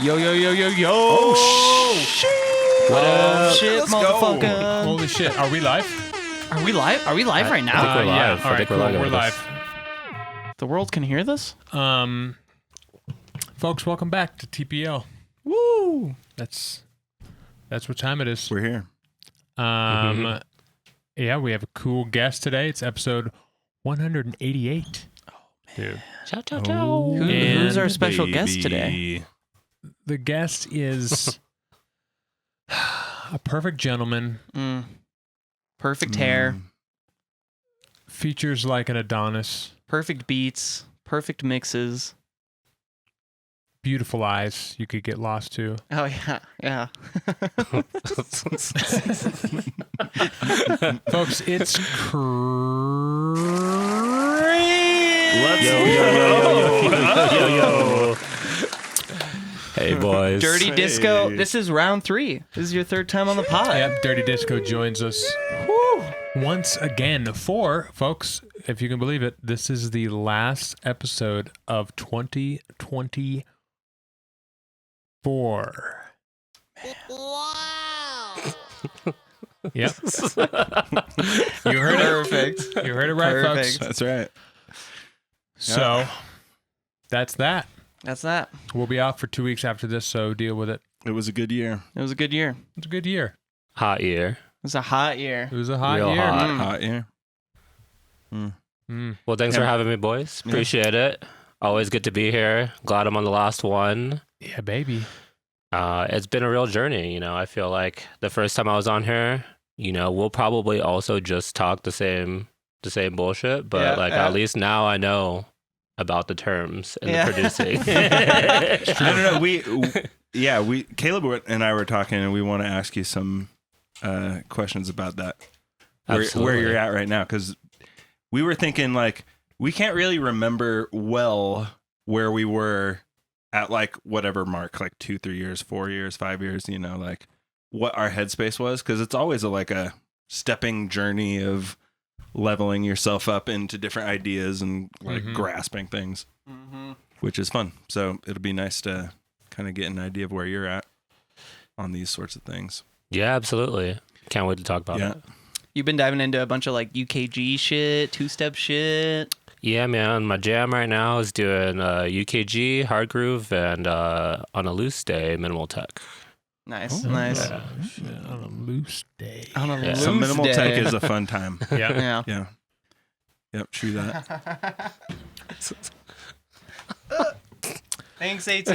Yo, yo, yo, yo, yo. Oh, shit. What up? Shit, Let's go. motherfucker. Holy shit. Are we live? Are we live? Are we live right now? I think we're live. Yeah. I All right, think cool. we're live We're with live. The world can hear this? Folks, welcome back to TPL. Woo. That's what time it is. We're here. Yeah, we have a cool guest today. It's episode 188. Oh, dude. Ciao, ciao, ciao. Who's our special guest today? The guest is a perfect gentleman. Perfect hair. Features like an Adonis. Perfect beats. Perfect mixes. Beautiful eyes you could get lost to. Oh, yeah. Yeah. Folks, it's crazy. Let's Yo. Hey, boys. DerteeDisco. Hey. This is round 3. This is your third time on the pod. Yep, DerteeDisco joins us once again for, folks, if you can believe it, this is the last episode of 2024. Wow. Yep. You heard it. Perfect. You heard it right, Perfect. folks. That's right. So, that's that. That's that. We'll be off for 2 weeks after this, so deal with it. It was a good year. It was a good year. It's a good year. Hot year. It was a hot year. It was a hot Real year. hot. Hot year. Well, thanks for Yeah. having me, boys. Appreciate it. Always good to be here. Glad I'm on the last one. Yeah, baby. It's been a real journey. You know, I feel like the first time I was on here, you know, we'll probably also just talk the same bullshit, but at least now I know about the terms and the producing. I don't know. Caleb and I were talking, and we want to ask you some questions about that. Where Absolutely. you're at right now, because we were thinking like we can't really remember well where we were at like whatever mark, like 2, 3 years, 4 years, 5 years. You know, like what our headspace was, because it's always like a stepping journey of leveling yourself up into different ideas and like grasping things, which is fun. So it'll be nice to kind of get an idea of where you're at on these sorts of things. Yeah, absolutely. Can't wait to talk about it. You've been diving into a bunch of like UKG shit, two-step shit. Yeah, man. My jam right now is doing UKG, hard groove, and on a loose day, minimal tech. Nice, nice. Oh, shit, on a loose day. On a loose Some minimal day. tech is a fun time. Yeah. Yeah. Yeah. Yep, true that. Thanks, AT.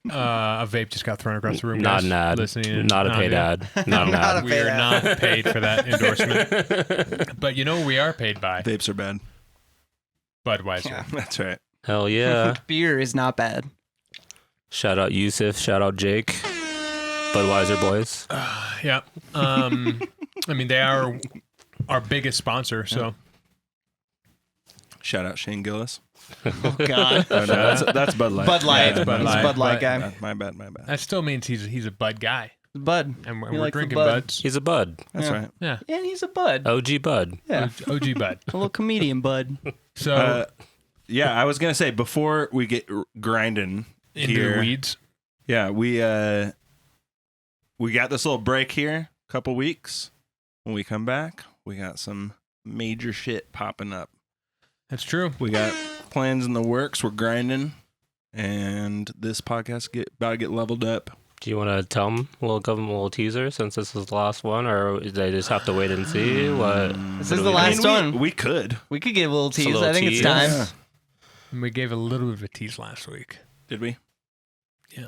A vape just got thrown across the room. Not guys. an ad. Listening. Not a paid ad. Not an ad. We are not paid for that endorsement. But you know who we are paid by? Vapes are bad. Budweiser. Yeah. That's right. Hell yeah. Beer is not bad. Shout out Yusuf. Shout out Jake. Budweiser boys. Yeah. I mean, they are our biggest sponsor, so. Shout out Shane Gillis. Oh, God. Oh, no, that's Bud Light. Bud Light. Yeah, Bud He's a Light. Bud Light But- guy. My bad. That still means he's a Bud guy. Bud. And He we're likes the drinking Bud. Buds. He's a Bud. That's Yeah. right. Yeah. Yeah, and he's a Bud. OG Bud. Yeah. OG Bud. A little comedian Bud. So, Yeah, I was gonna say before we get grinding into here. the weeds. Yeah, we got this little break here, couple weeks. When we come back, we got some major shit popping up. That's true. We got plans in the works. We're grinding, and this podcast about to get leveled up. Do you want to tell them? We'll give them a little teaser since this is the last one, or they just have to wait and see what? This what is do the we last do? one. We could. We could give a little tease. little I think tease. it's time. Yeah. And we gave a little bit of a tease last week. Did we? Yeah.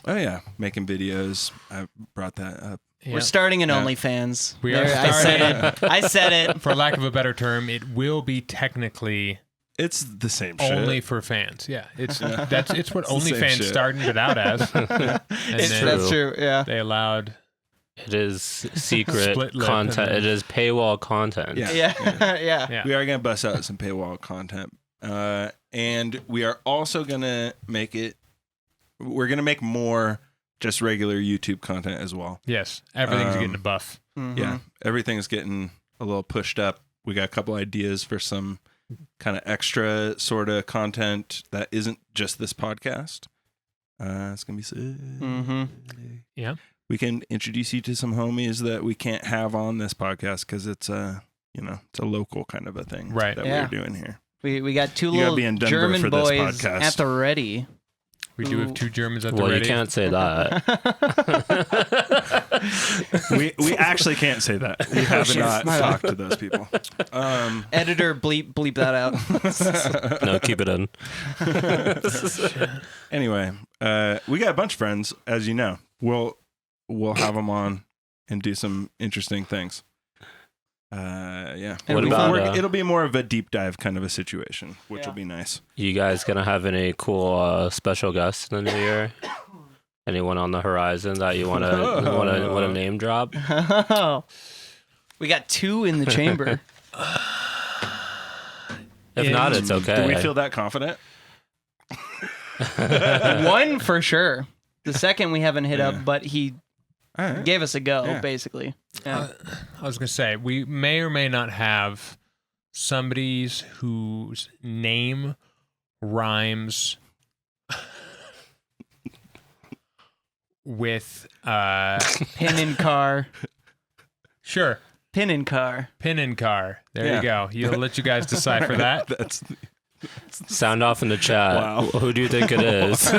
Oh yeah, making videos. I brought that up. We're starting an Yeah. OnlyFans. We are I said starting- it. I said it. For lack of a better term, it will be technically It's the same shit. only for fans. Yeah, it's what It's the same OnlyFans shit. started it out as. And then That's true. Yeah. they allowed. It is secret Split lip content. and then- It is paywall content. Yeah. Yeah. Yeah. Yeah. We are gonna bust out some paywall content, and we are also gonna make it. We're gonna make more just regular YouTube content as well. Yes, everything's getting a buff. Yeah, everything's getting a little pushed up. We got a couple ideas for some kind of extra sort of content that isn't just this podcast. It's gonna be sick. Mm-hmm. Yeah. We can introduce you to some homies that we can't have on this podcast because it's it's a local kind of a thing Right. that Yeah. we're doing here. We got two You gotta little be in Denver German for this boys podcast. at the ready. We do have 2 Germans at the Well, ready. you can't say that. We actually can't say that. We have not talked to those people. Editor, bleep that out. No, keep it in. Anyway, we got a bunch of friends, as you know. We'll have them on and do some interesting things. Yeah. What about, it'll be more of a deep dive kind of a situation, which will be nice. You guys gonna have any cool special guests in the new year? Anyone on the horizon that you wanna name drop? We got 2 in the chamber. If not, it's okay. Do we feel that confident? 1 for sure. The second we haven't hit up, but he All right. gave us a go, Yeah. basically. Yeah. I was going to say, we may or may not have somebody's whose name rhymes with, Pin in car. sure, Pin in car. pin in car. There Yeah. you go. You'll let you guys decipher that. That's Sound off in the chat. Wow. Who do you think it is?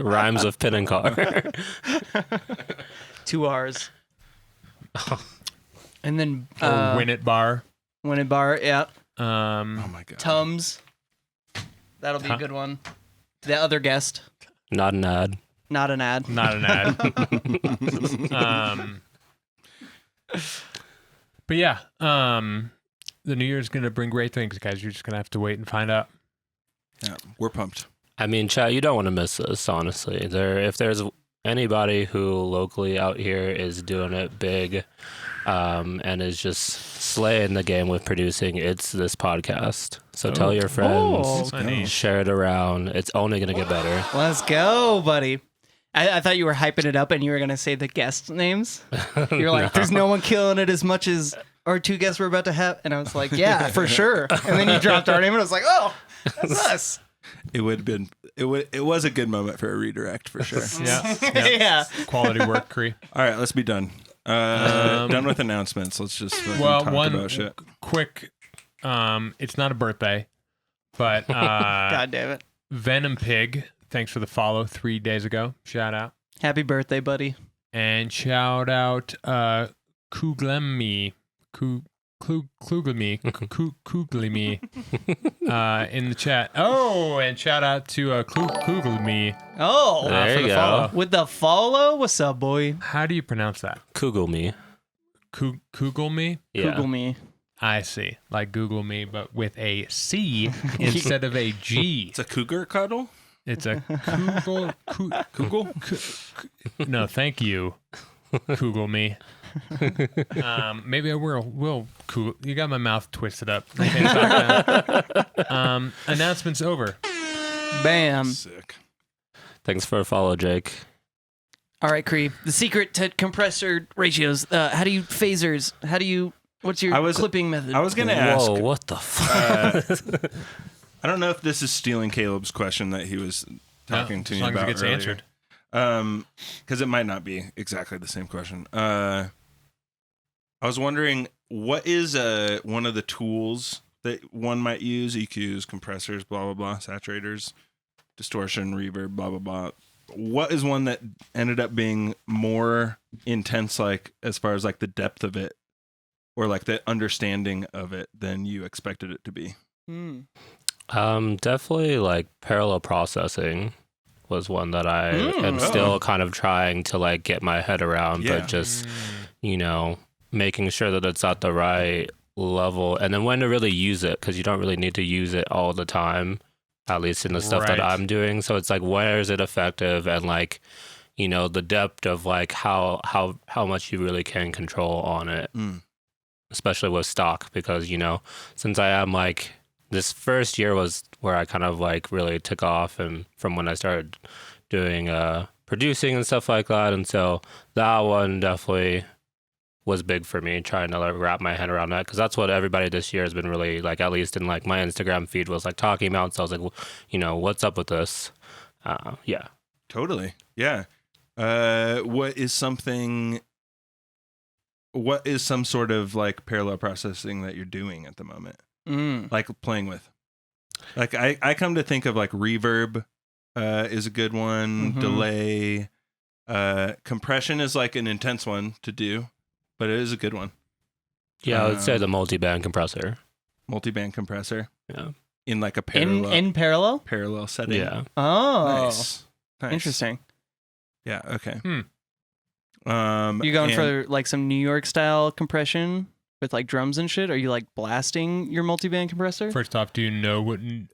Rhymes with pin and car. 2 R's. And then Or Win It Bar. Win it bar, yeah. oh my god. Tums. That'll be a good one. The other guest. Not an ad. Not an ad. Not an ad. But yeah, the new year's going to bring great things, guys. You're just going to have to wait and find out. Yeah, we're pumped. I mean, chat, you don't want to miss this, honestly. If there's anybody who locally out here is doing it big and is just slaying the game with producing, it's this podcast. So tell your friends, Oh, Funny. share it around. It's only going to get better. Let's go, buddy. I thought you were hyping it up and you were going to say the guest names. You're like, there's no one killing it as much as our 2 guests we're about to have. And I was like, yeah, for sure. And then you dropped our name and I was like, oh, that's us. It was a good moment for a redirect for sure. Yeah. Yeah. Quality work, Cree. All right, let's be done. Done with announcements. Let's just fucking Well, talk one about shit. quick, it's not a birthday, but God damn it. Venom Pig, thanks for the follow 3 days ago. Shout out. Happy birthday, buddy. And shout out Kuglemi. Kuglemi in the chat. Oh, and shout out to Kuglemi. Oh, There for you the go. follow. with the follow? What's up, boy? How do you pronounce that? Google me. Kuglemi? Yeah. Google me. I see. Like Google Me, but with a C instead of a G. It's a cougar cuddle? It's a Kugel. Google? No, thank you. Google Me. Maybe I will. Cool. You got my mouth twisted up. I can't talk now. Announcements over. Bam. Sick. Thanks for a follow, Jake. All right, Cree. The secret to compressor ratios. How do you phasers? What's your clipping method? I was going to ask. Whoa, what the fuck? I don't know if this is stealing Caleb's question that he was talking to as me long as about it gets earlier. answered. Because it might not be exactly the same question. I was wondering, what is one of the tools that one might use? EQs, compressors, blah, blah, blah, saturators, distortion, reverb, blah, blah, blah. What is one that ended up being more intense, like as far as like the depth of it or like the understanding of it than you expected it to be? Definitely like parallel processing was one that I am still kind of trying to like get my head around, Yeah. but just, making sure that it's at the right level and then when to really use it, because you don't really need to use it all the time, at least in the stuff that Right. I'm doing. So it's like, where is it effective, and like, the depth of like how much you really can control on it, especially with stock, because, since I am like, this first year was where I kind of like really took off, and from when I started doing producing and stuff like that. And so that one definitely was big for me, trying to like wrap my head around that, because that's what everybody this year has been really like, at least in like my Instagram feed, was like talking about. So I was like, what's up with this? Yeah. Totally. Yeah. What is some sort of like parallel processing that you're doing at the moment? Like playing with? Like I come to think of like reverb is a good one. Delay. Compression is like an intense one to do, but it is a good one. Yeah, I would say the multi-band compressor. Multi-band compressor. Yeah. In like a parallel. In parallel? Parallel setting. Yeah. Oh. Nice. Interesting. Yeah, okay. You going for like some New York style compression with like drums and shit? Are you like blasting your multi-band compressor? First off, do you know what New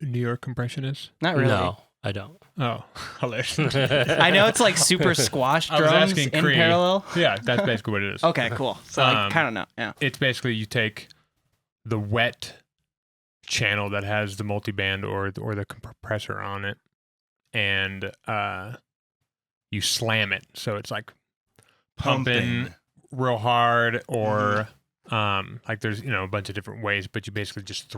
York compression is? Not really. No, I don't. Oh, hilarious. I know it's like super squash I was drums asking in Cree. parallel. Yeah, that's basically what it is. Okay, cool. So I kind of know. Yeah. It's basically you take the wet channel that has the multi-band or the compressor on it, and you slam it. So it's like pumping real hard, or like there's a bunch of different ways, but you basically just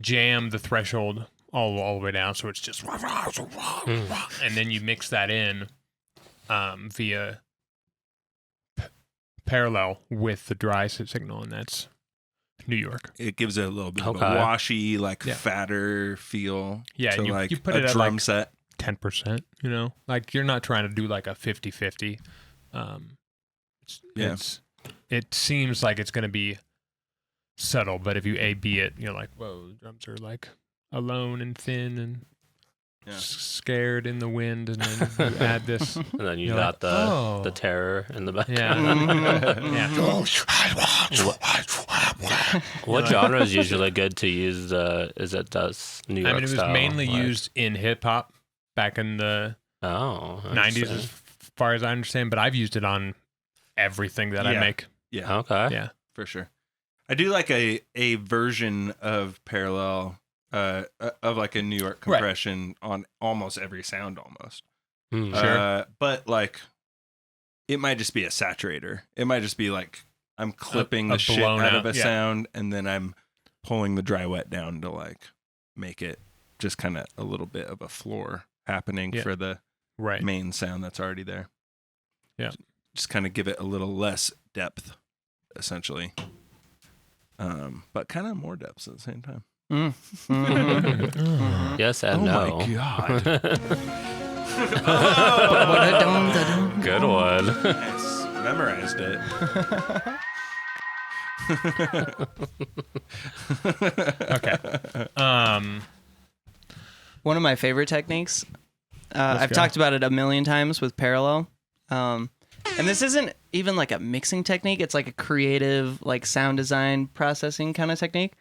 jam the threshold all the way down, so it's just and then you mix that in via parallel with the dry signal, and that's New York. It gives it a little bit of a washy, like fatter feel. Yeah, to you like put a it at drum like set. 10%, like you're not trying to do like a 50-50. It seems like it's going to be subtle, but if you A-B it, you're like, whoa, the drums are like alone and thin and scared in the wind, and then you add this. And then you You're got like, the terror in the Yeah. What genre is usually good to use is it does New York I mean, it was style, mainly like- used in hip hop back in the 90s, as far as I understand, but I've used it on everything that I make. Yeah. Okay. Yeah. For sure. I do like a version of parallel of like a New York compression on almost every sound almost. Sure. But like it might just be a saturator. It might just be like I'm clipping the shit out of a sound, and then I'm pulling the dry wet down to like make it just kind of a little bit of a floor happening for the main sound that's already there. Yeah. Just kind of give it a little less depth, essentially. But kind of more depth at the same time. Yes and no. My God. Good one. Nice. Memorized it. Okay. One of my favorite techniques. I've talked about it a million times with parallel. And this isn't even like a mixing technique. It's like a creative, like sound design processing kind of technique.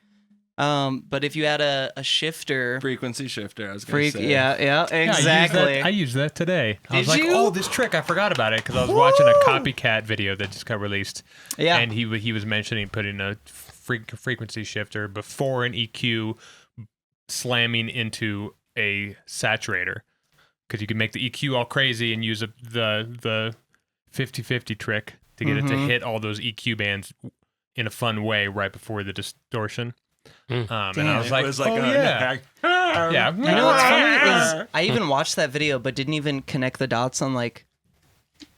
But if you add a shifter, Frequency shifter, I was going to say. yeah, exactly. I used that today. I was Did like, you? oh, this trick, I forgot about it, because I was watching a copycat video that just got released. Yeah. And he was mentioning putting a frequency shifter before an EQ slamming into a saturator, because you can make the EQ all crazy and use the 50-50 trick to get it to hit all those EQ bands in a fun way right before the distortion. And I was like, yeah. Yeah. You know what's funny is I even watched that video, but didn't even connect the dots on like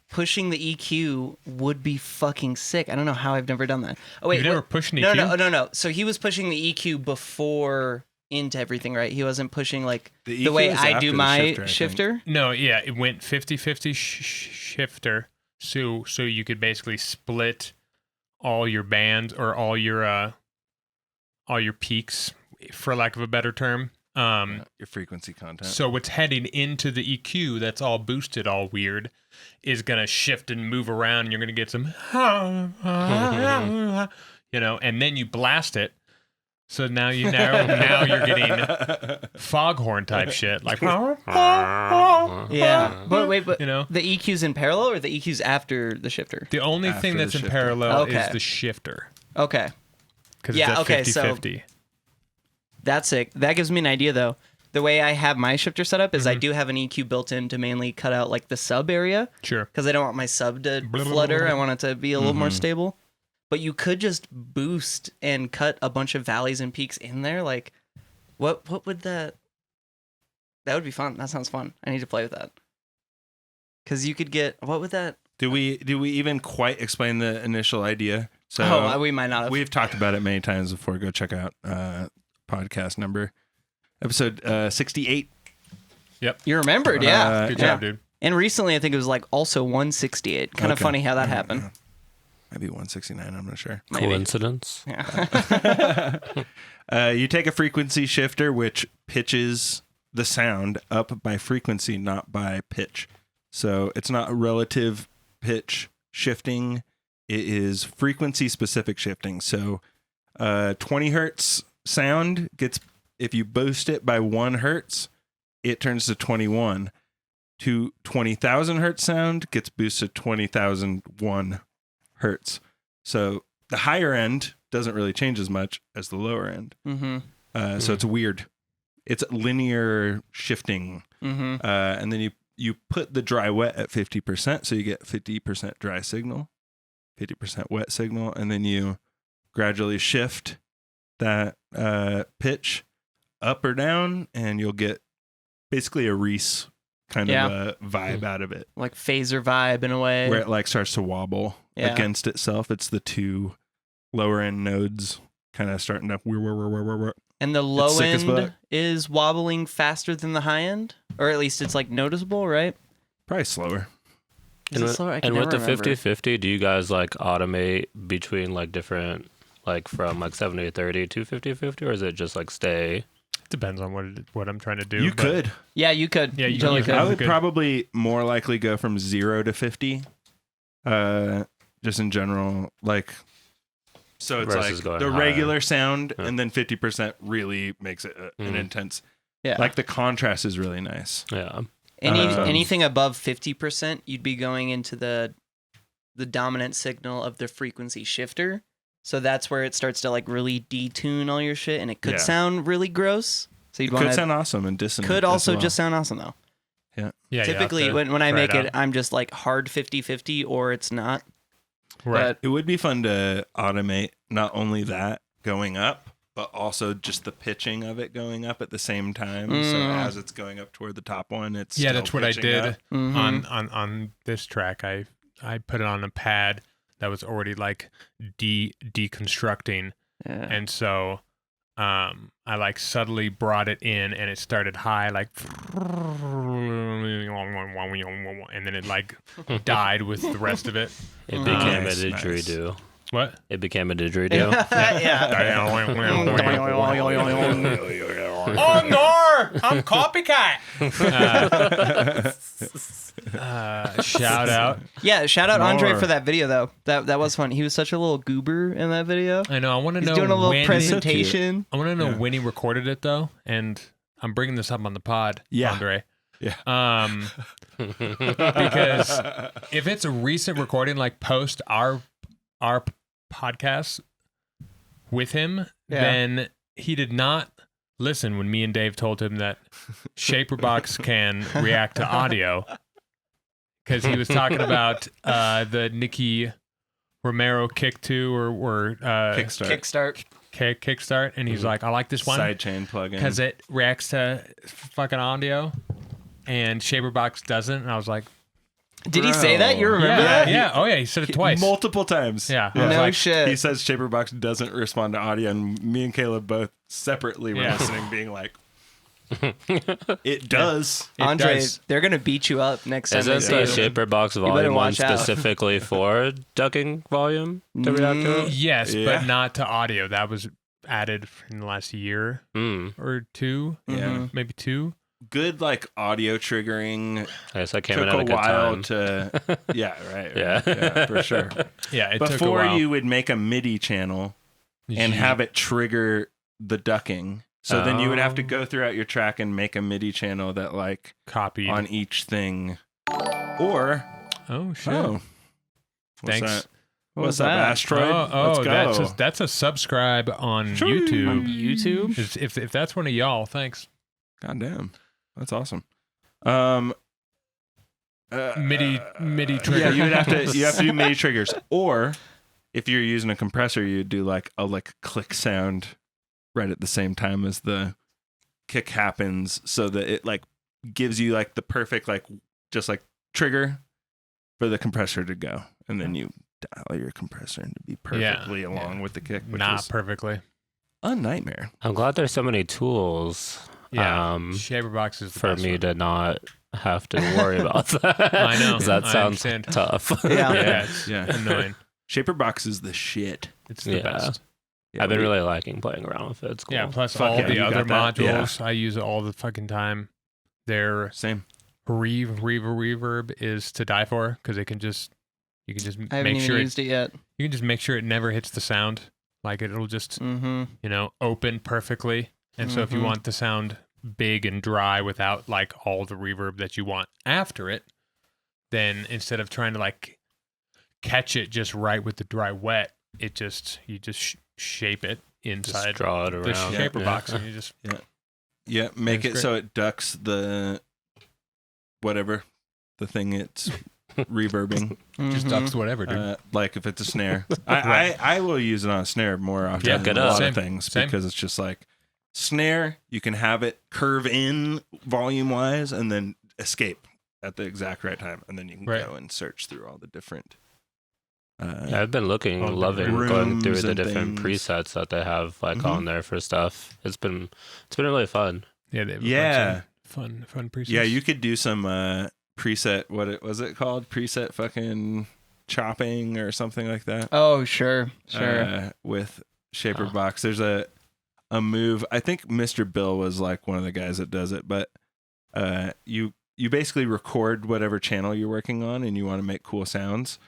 pushing the EQ would be fucking sick. I don't know how I've never done that. Oh wait, You've never pushed an EQ? No. So he was pushing the EQ before into everything, right? He wasn't pushing like The the EQ way is I after do the my shifter, I think. shifter. No, yeah, it went 50-50 shifter, so you could basically split all your bands or all your peaks, for lack of a better term. Your frequency content. So what's heading into the EQ that's all boosted, all weird, is gonna shift and move around, and you're gonna get some, and then you blast it. So now you're getting foghorn type shit, like Yeah, but wait, but you know, the EQ's in parallel or the EQ's after the shifter? the only After thing the that's in shifter. parallel Okay. is the shifter, Okay, because Yeah, it's a okay, so- 50-50. that's sick. That gives me an idea though. The way I have my shifter set up is I do have an EQ built in to mainly cut out like the sub area Sure. because I don't want my sub to flutter. I want it to be a little more stable. But you could just boost and cut a bunch of valleys and peaks in there. Like, what would that? That would be fun. That sounds fun. I need to play with that. Because you could get, what would that? Do we even quite explain the initial idea? So we might not have. We've talked about it many times before. Go check out podcast number, episode 68. Yep. You remembered, yeah. Good job, dude. And recently, I think it was like also 168. Kind of funny how that happened. Maybe 169, I'm not sure. Maybe. Coincidence? Yeah. You take a frequency shifter, which pitches the sound up by frequency, not by pitch. So it's not relative pitch shifting. It is frequency specific shifting. So 20 hertz sound gets, if you boost it by 1 hertz, it turns to 21. To 20,000 hertz sound gets boosted to 20,001 hertz. So the higher end doesn't really change as much as the lower end. Mm-hmm. So it's weird. It's linear shifting. Mm-hmm. And then you put the dry wet at 50%. So you get 50% dry signal, 50% wet signal. And then you gradually shift that pitch up or down. And you'll get basically a Reese kind of a vibe out of it. Like phaser vibe in a way. Where it like starts to wobble against itself. It's the two lower end nodes kind of starting to and the low end is wobbling faster than the high end? Or at least it's like noticeable, right? Probably slower. Is it slower? And with the 50-50, do you guys like automate between like different, like from like 70-30 to 50-50, or is it just like stay? Depends on what I'm trying to do. You could. Yeah, you could. Yeah, you totally could. I would probably more likely go from 0 to 50. Just in general, like, so it's Versus like the going regular sound, and then 50% really makes it an intense. Yeah, like the contrast is really nice. Yeah. Anything above 50%, you'd be going into the dominant signal of the frequency shifter. So that's where it starts to like really detune all your shit, and it could sound really gross. So you'd want to sound awesome and dissonant. Could also just sound awesome though. Yeah. Typically, when I make it, I'm just like hard 50-50, or it's not. Right. But it would be fun to automate not only that going up, but also just the pitching of it going up at the same time. So as it's going up toward the top one, it's still that's what I did up. on this track. I put it on a pad that was already like deconstructing, and so I like subtly brought it in, and it started high, like, and then it like died with the rest of it. It became a Nice. didgeridoo. What? It became a didgeridoo. Oh no! I'm copycat. Shout out. Yeah, shout out Andre More. for that video though. That was fun. He was such a little goober in that video. I know. I want to He's know doing a little when presentation. I want to know when he recorded it though, and I'm bringing this up on the pod, Andre. Yeah. Because if it's a recent recording, like post our podcast with him, then he did not listen when me and Dave told him that Shaperbox can react to audio, because he was talking about the Nicky Romero kick to or kickstart, and he's like, I like this one Sidechain plugin because it reacts to fucking audio, and Shaperbox doesn't. And I was like, Did he say that? You remember that? Yeah. Oh yeah, he said it twice. multiple times. Yeah. No shit. He says Shaperbox doesn't respond to audio, and me and Caleb both separately were listening, being like, it does. It Andre, does. they're gonna beat you up next time. Isn't the they see you. Shaperbox better volume one watch out. specifically for ducking volume to react to it? Yes, Yeah. but not to audio. That was added in the last year or two. Yeah. Maybe two. Good, like, audio triggering. I guess that came in Took at a a good while time. to. Yeah, right. Yeah. For sure. Yeah, it took a Before while. you would make a MIDI channel and have it trigger the ducking. So then you would have to go throughout your track and make a MIDI channel that, like, copied on each thing. Or, Oh shit! what's Thanks. that? What What's was up, that? Asteroid? Oh, Let's go. that's a subscribe on Sure. YouTube. On YouTube? If that's one of y'all, thanks. God damn. That's awesome. MIDI trigger. Yeah, you have to do MIDI triggers. Or if you're using a compressor, you'd do like a click sound right at the same time as the kick happens, so that it like gives you like the perfect like just like trigger for the compressor to go, and then you dial your compressor to be perfectly along with the kick, which Not is perfectly. a nightmare. I'm glad there's so many tools. Yeah, Shaperbox is the for best me one. to not have to worry about that. I know. 'Cause that I sounds understand. tough. Yeah, it's Yeah. annoying. Shaperbox is the shit. It's the best. Yeah, I've been really liking playing around with it. It's cool. Yeah, plus Fuck all yeah, the you other got that? modules I use all the fucking time. Their same. reverb is to die for because you can just I haven't make even sure used it yet. you can just make sure it never hits the sound. Like it'll just open perfectly. And so if you want the sound big and dry without like all the reverb that you want after it, then instead of trying to like catch it just right with the dry wet, you just shape it inside Just draw it the around. shaper box, and you just Make That's it so it ducks the whatever the thing it's reverbing. just ducks whatever, dude. Like if it's a snare, Right. I will use it on a snare more often Yeah, than good a lot Same. of things Same. because it's just like snare. You can have it curve in volume wise and then escape at the exact right time, and then you can Right. go and search through all the different. Yeah, I've been loving Rooms going through the and different things. presets that they have like on there for stuff. It's been really fun. Yeah, they have a Yeah. bunch of fun presets. Yeah, you could do some preset. What was it called? Preset fucking chopping or something like that. Oh, sure. With Shaperbox, there's a move. I think Mr. Bill was like one of the guys that does it, but you basically record whatever channel you're working on, and you want to make cool sounds.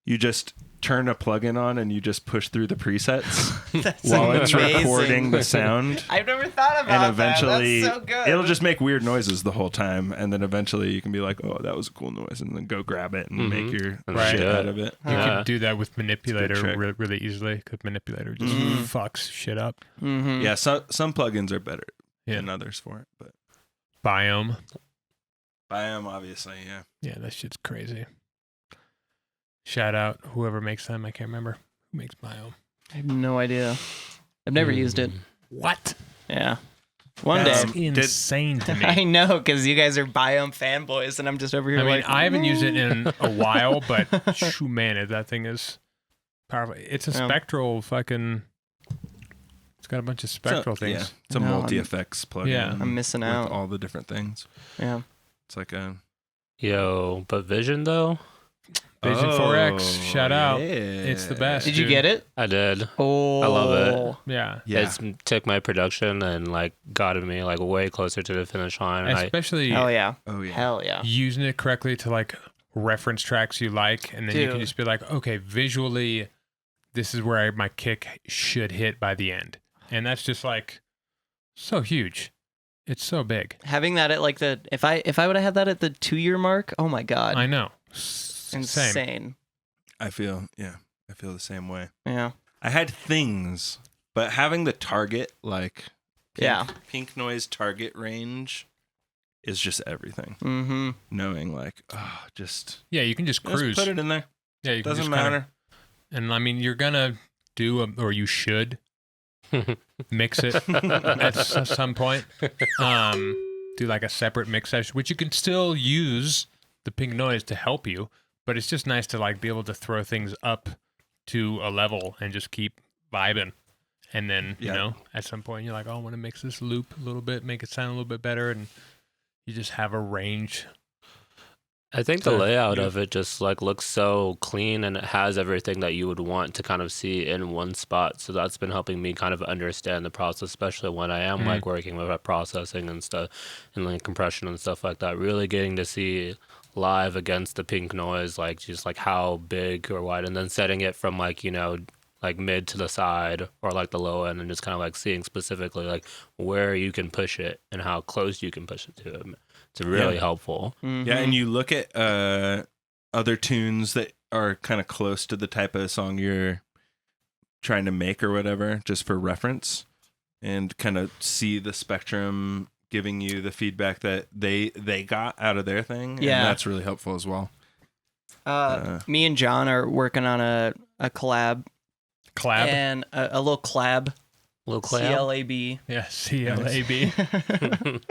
You just turn a plugin on and you just push through the presets That's while it's amazing. recording the sound. I've never thought about And that. eventually, That's so good. it'll just make weird noises the whole time, and then eventually you can be like, "Oh, that was a cool noise," and then go grab it and make your Right. shit Yeah. out of it. You Yeah. can do that with manipulator trick. really easily because manipulator just fucks shit up. Yeah, some plugins are better Yeah. than others for it, but Biome. Biome, obviously, yeah. Yeah, that shit's crazy. Shout out whoever makes them. I can't remember who makes Biome. I have no idea. I've never used it. What? Yeah. One That's day. insane to me. I know, because you guys are Biome fanboys, and I'm just over here I mean, like... I haven't used it in a while, but shoo, man, that thing is powerful. It's a Yeah. spectral fucking... It's got a bunch of spectral things. Yeah, it's a No, multi-effects plugin. Yeah. I'm missing with out. all the different things. Yeah. It's like a Yo, but Vision though, Vision 4X, shout out. It's the best. Did you dude. get it? I did. Oh. I love Yeah. Yeah. It's took my production and like gotten me like way closer to the finish line. And Especially Hell yeah. Oh yeah. Hell yeah. using it correctly to like reference tracks you like, and then you can Dude. just be like, okay, visually, this is where my kick should hit by the end, and that's just like so huge. It's so big. Having that at like the... If I would have had that at the 2-year mark, oh my God. I know. Insane. Same. I feel the same way. Yeah. I had things, but having the target like pink noise target range is just everything. Mm-hmm. Knowing like, just Yeah, you can just cruise. put it in there. Yeah, you can Doesn't just kinda- matter. and I mean, you're gonna do or you should mix it at some point. Do like a separate mix session, which you can still use the pink noise to help you, but it's just nice to like be able to throw things up to a level and just keep vibing. And then, you know, at some point you're like, oh, I want to mix this loop a little bit, make it sound a little bit better. And you just have a range. I think the layout of it just like looks so clean, and it has everything that you would want to kind of see in one spot. So that's been helping me kind of understand the process, especially when I am like working with processing and stuff and like compression and stuff like that. Really getting to see live against the pink noise, like just like how big or wide, and then setting it from like, you know, like mid to the side or like the low end, and just kind of like seeing specifically like where you can push it and how close you can push it to it. It's really helpful. Mm-hmm. Yeah, and you look at other tunes that are kind of close to the type of song you're trying to make or whatever, just for reference, and kind of see the spectrum giving you the feedback that they got out of their thing. Yeah. And that's really helpful as well. Me and John are working on a collab. Collab? And a little collab Little clam. CLAB. Yeah, CLAB.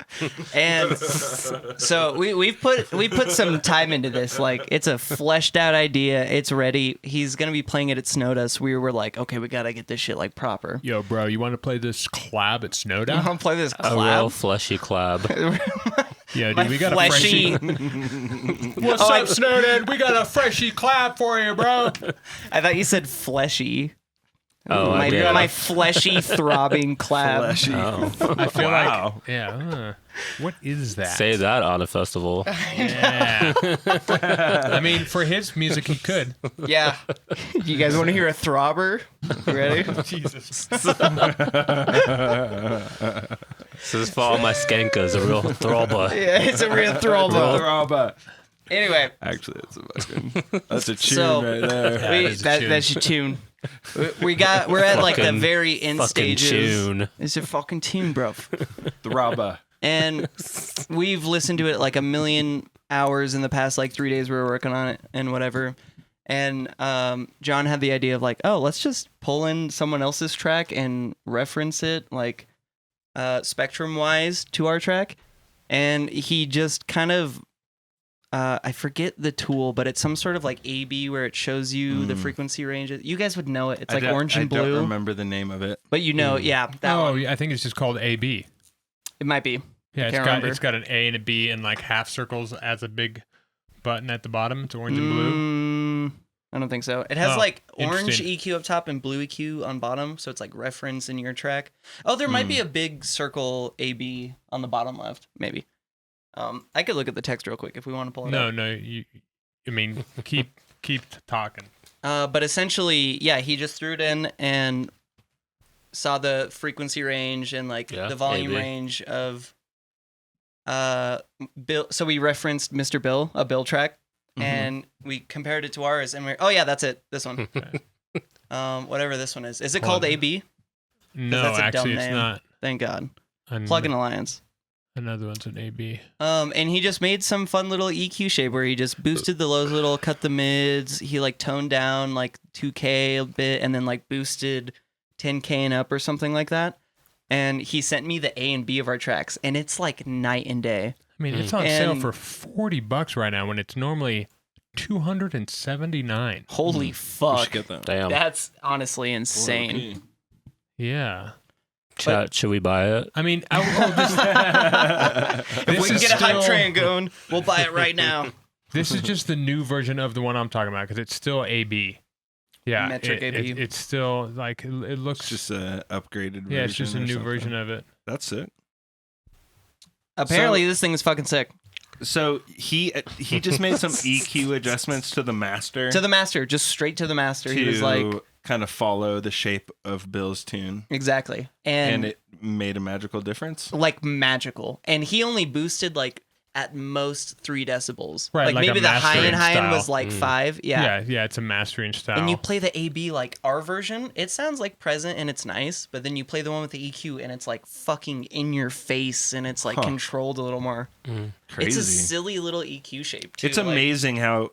And so we put some time into this. Like, it's a fleshed out idea. It's ready. He's gonna be playing it at Snowdust. We were like, okay, we gotta get this shit like proper. Yo, bro, you want to play this collab at You Snowdown? want to play this A real collab? fleshy collab. Yeah, dude, My we got fleshy. a freshie. What's up, Snowden? We got a freshie collab for you, bro. I thought you said fleshy. Oh, I did. My fleshy, throbbing clab. Fleshy. Oh. I feel Wow. like, yeah. What is that? Say that on a festival. Yeah. I mean, for his music, he could. Yeah. You guys want to hear a throbber? You ready? Jesus. This is for all my skankas, a real throbber. Yeah, it's a real throbber. Throbber. Anyway, Actually, that's a tune So- right there. is a tune. that's your tune. We're at like the Fucking- very end Fucking stages. tune. It's a fucking tune, bro. Throbber. And we've listened to it like a million hours in the past like 3 days we were working on it and whatever. And John had the idea of like, oh, let's just pull in someone else's track and reference it like spectrum wise to our track. And he just kind of I forget the tool, but it's some sort of like AB where it shows you the frequency range. You guys would know it. It's like orange and I blue. don't remember the name of it. But you know, yeah, that Oh, one. yeah, I think it's just called AB. It might be. Yeah, Can't remember. it's got an A and a B and like half circles as a big button at the bottom. It's orange and blue. I don't think so. It has Oh, like orange interesting. EQ up top and blue EQ on bottom, so it's like reference in your track. Oh, there might be a big circle AB on the bottom left, maybe. I could look at the text real quick if we want to pull it up. No, I mean, keep talking. But essentially, yeah, he just threw it in and saw the frequency range and like Yeah, the volume AB. range of Bill. So we referenced Mr. Bill, a Bill track, and we compared it to ours, and we're yeah, that's it. This one, whatever this one is. Is it called AB? No, that's a dumb actually, it's name. not. Thank God. Plugin Alliance. Another one's an AB. And he just made some fun little EQ shape where he just boosted the lows a little, cut the mids. He like toned down like 2K a bit and then like boosted 10K and up or something like that. And he sent me the A and B of our tracks, and it's like night and day. I mean, it's on sale And- for $40 right now when it's normally $279. Holy We fuck. should get that. Damn. That's honestly insane. Okay. Yeah. Chat, should we buy it? I mean, If we can is get a hype still- train going, we'll buy it right now. this is just the new version of the one I'm talking about because it's still AB. Yeah, Metric AB. It's still like it looks. It's just a upgraded version. yeah, it's just a or new something. version of it. That's it. Apparently, this thing is fucking sick. So he just made some EQ adjustments to the master To the master, just straight to the master. He was like, to kind of follow the shape of Bill's tune, exactly. and it made a magical difference. Like magical, and he only boosted like at most 3 decibels. Right, like maybe a the high end mastering was style. like 5. Yeah. Yeah, it's a mastering style. And you play the AB like our version, it sounds like present and it's nice, but then you play the one with the EQ and it's like fucking in your face and it's like controlled a little more. Crazy. It's a silly little EQ shape too. It's amazing how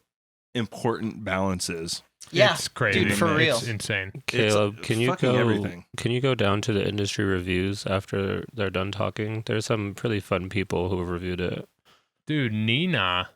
important balance is. Yeah, it's crazy, dude, for man. real. It's insane. Caleb, It's can you fucking go? everything. Can you go down to the industry reviews after they're done talking? There's some pretty fun people who have reviewed it. Dude, Nina.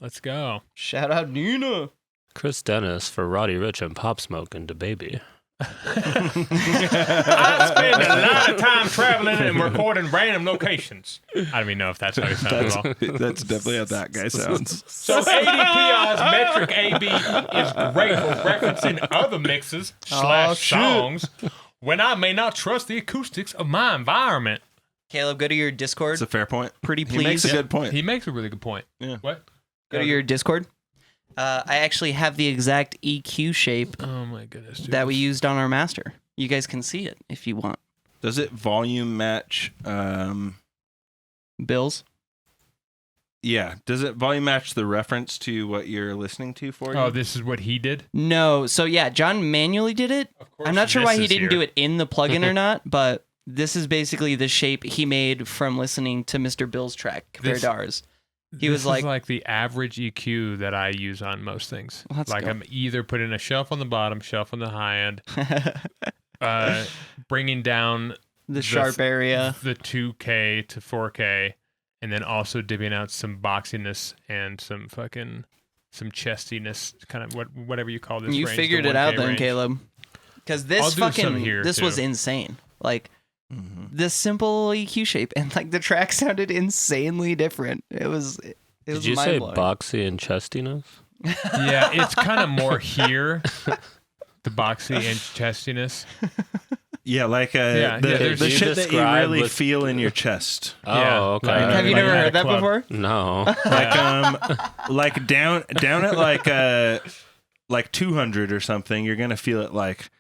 Let's go. Shout out Nina. Chris Dennis for Roddy Ricch and Pop Smoke and DaBaby. I spend a lot of time traveling and recording random locations. I don't even know if that's how he sounds at all. That's definitely how that guy sounds. So ADPI's metric AB is great for referencing other mixes / songs when I may not trust the acoustics of my environment. Caleb, go to your Discord. It's a fair point. Pretty He makes please. a good point. He makes a really good point. Yeah. What? Go to your Discord. I actually have the exact EQ shape Oh my goodness, dude. that we used on our master. You guys can see it if you want. Does it volume match? Bills. Yeah. Does it volume match the reference to what you're listening to for you? Oh, this is what he did? No. So yeah, John manually did it. Of course. I'm not sure why he didn't do it in the plugin or not, but this is basically the shape he made from listening to Mr. Bill's track compared This- to ours. He This was is like- like the average EQ that I use on most things. Let's like go. I'm either putting a shelf on the bottom, shelf on the high end. bringing down The sharp area. the 2K to 4K, and then also dipping out some boxiness and some chestiness, kind of whatever you call this. You range, figured the it out 1K then, range. Caleb. Because I'll do some here, this too. was insane. Like this simple EQ shape, and like the track sounded insanely different. It was Did you say mind-blowing. boxy and chestiness? Yeah, it's kind of more here, the boxy and chestiness. Yeah, like Yeah, the there's- the You shit that you describe really with- feel in your chest. Yeah, Oh, okay. like- Have you like never at a heard that club. before? No. Like down at like 200 or something, you're gonna feel it like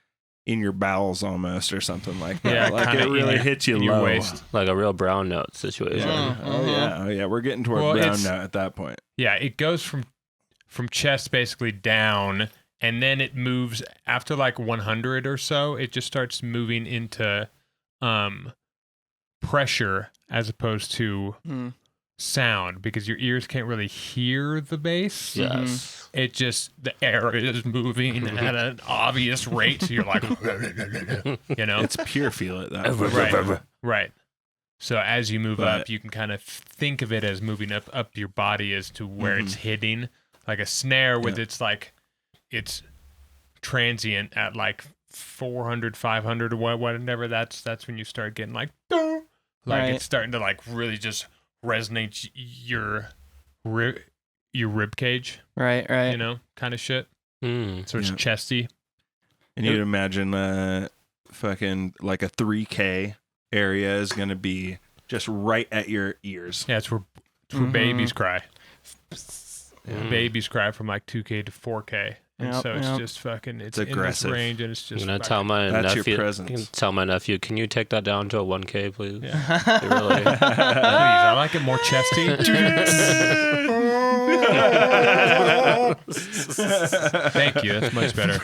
in your bowels almost or something like that. Yeah, like kinda it really in hits you in low. your waist. Like a real brown note situation. Yeah. Oh yeah, we're getting toward Well, brown it's- note at that point. Yeah, it goes from chest basically down, and then it moves after like 100 or so. It just starts moving into pressure as opposed to sound, because your ears can't really hear the bass. Yes. It just, the air is moving at an obvious rate, so you're like, you know, It's pure feel it that way. right, right. So as you move But- up, you can kind of think of it as moving up your body as to where it's hitting. Like a snare with it's transient at like 400, 500 or whatever. That's when you start getting like Right. it's starting to like really just resonate your rib cage, Right. you know, kind of shit. So it's Yeah. chesty. And you'd imagine fucking like a 3K area is gonna be just right at your ears. Yeah, it's where babies cry. Babies cry from like 2K to 4K. And Yep, so it's yep. just fucking, it's aggressive. in this range, and it's just I'm gonna fucking- tell my That's your nephew. presence. I'm gonna tell my nephew, can you take that down to a 1K, please? Yeah. You really. Please, I like it more chesty. Thank you. That's much better.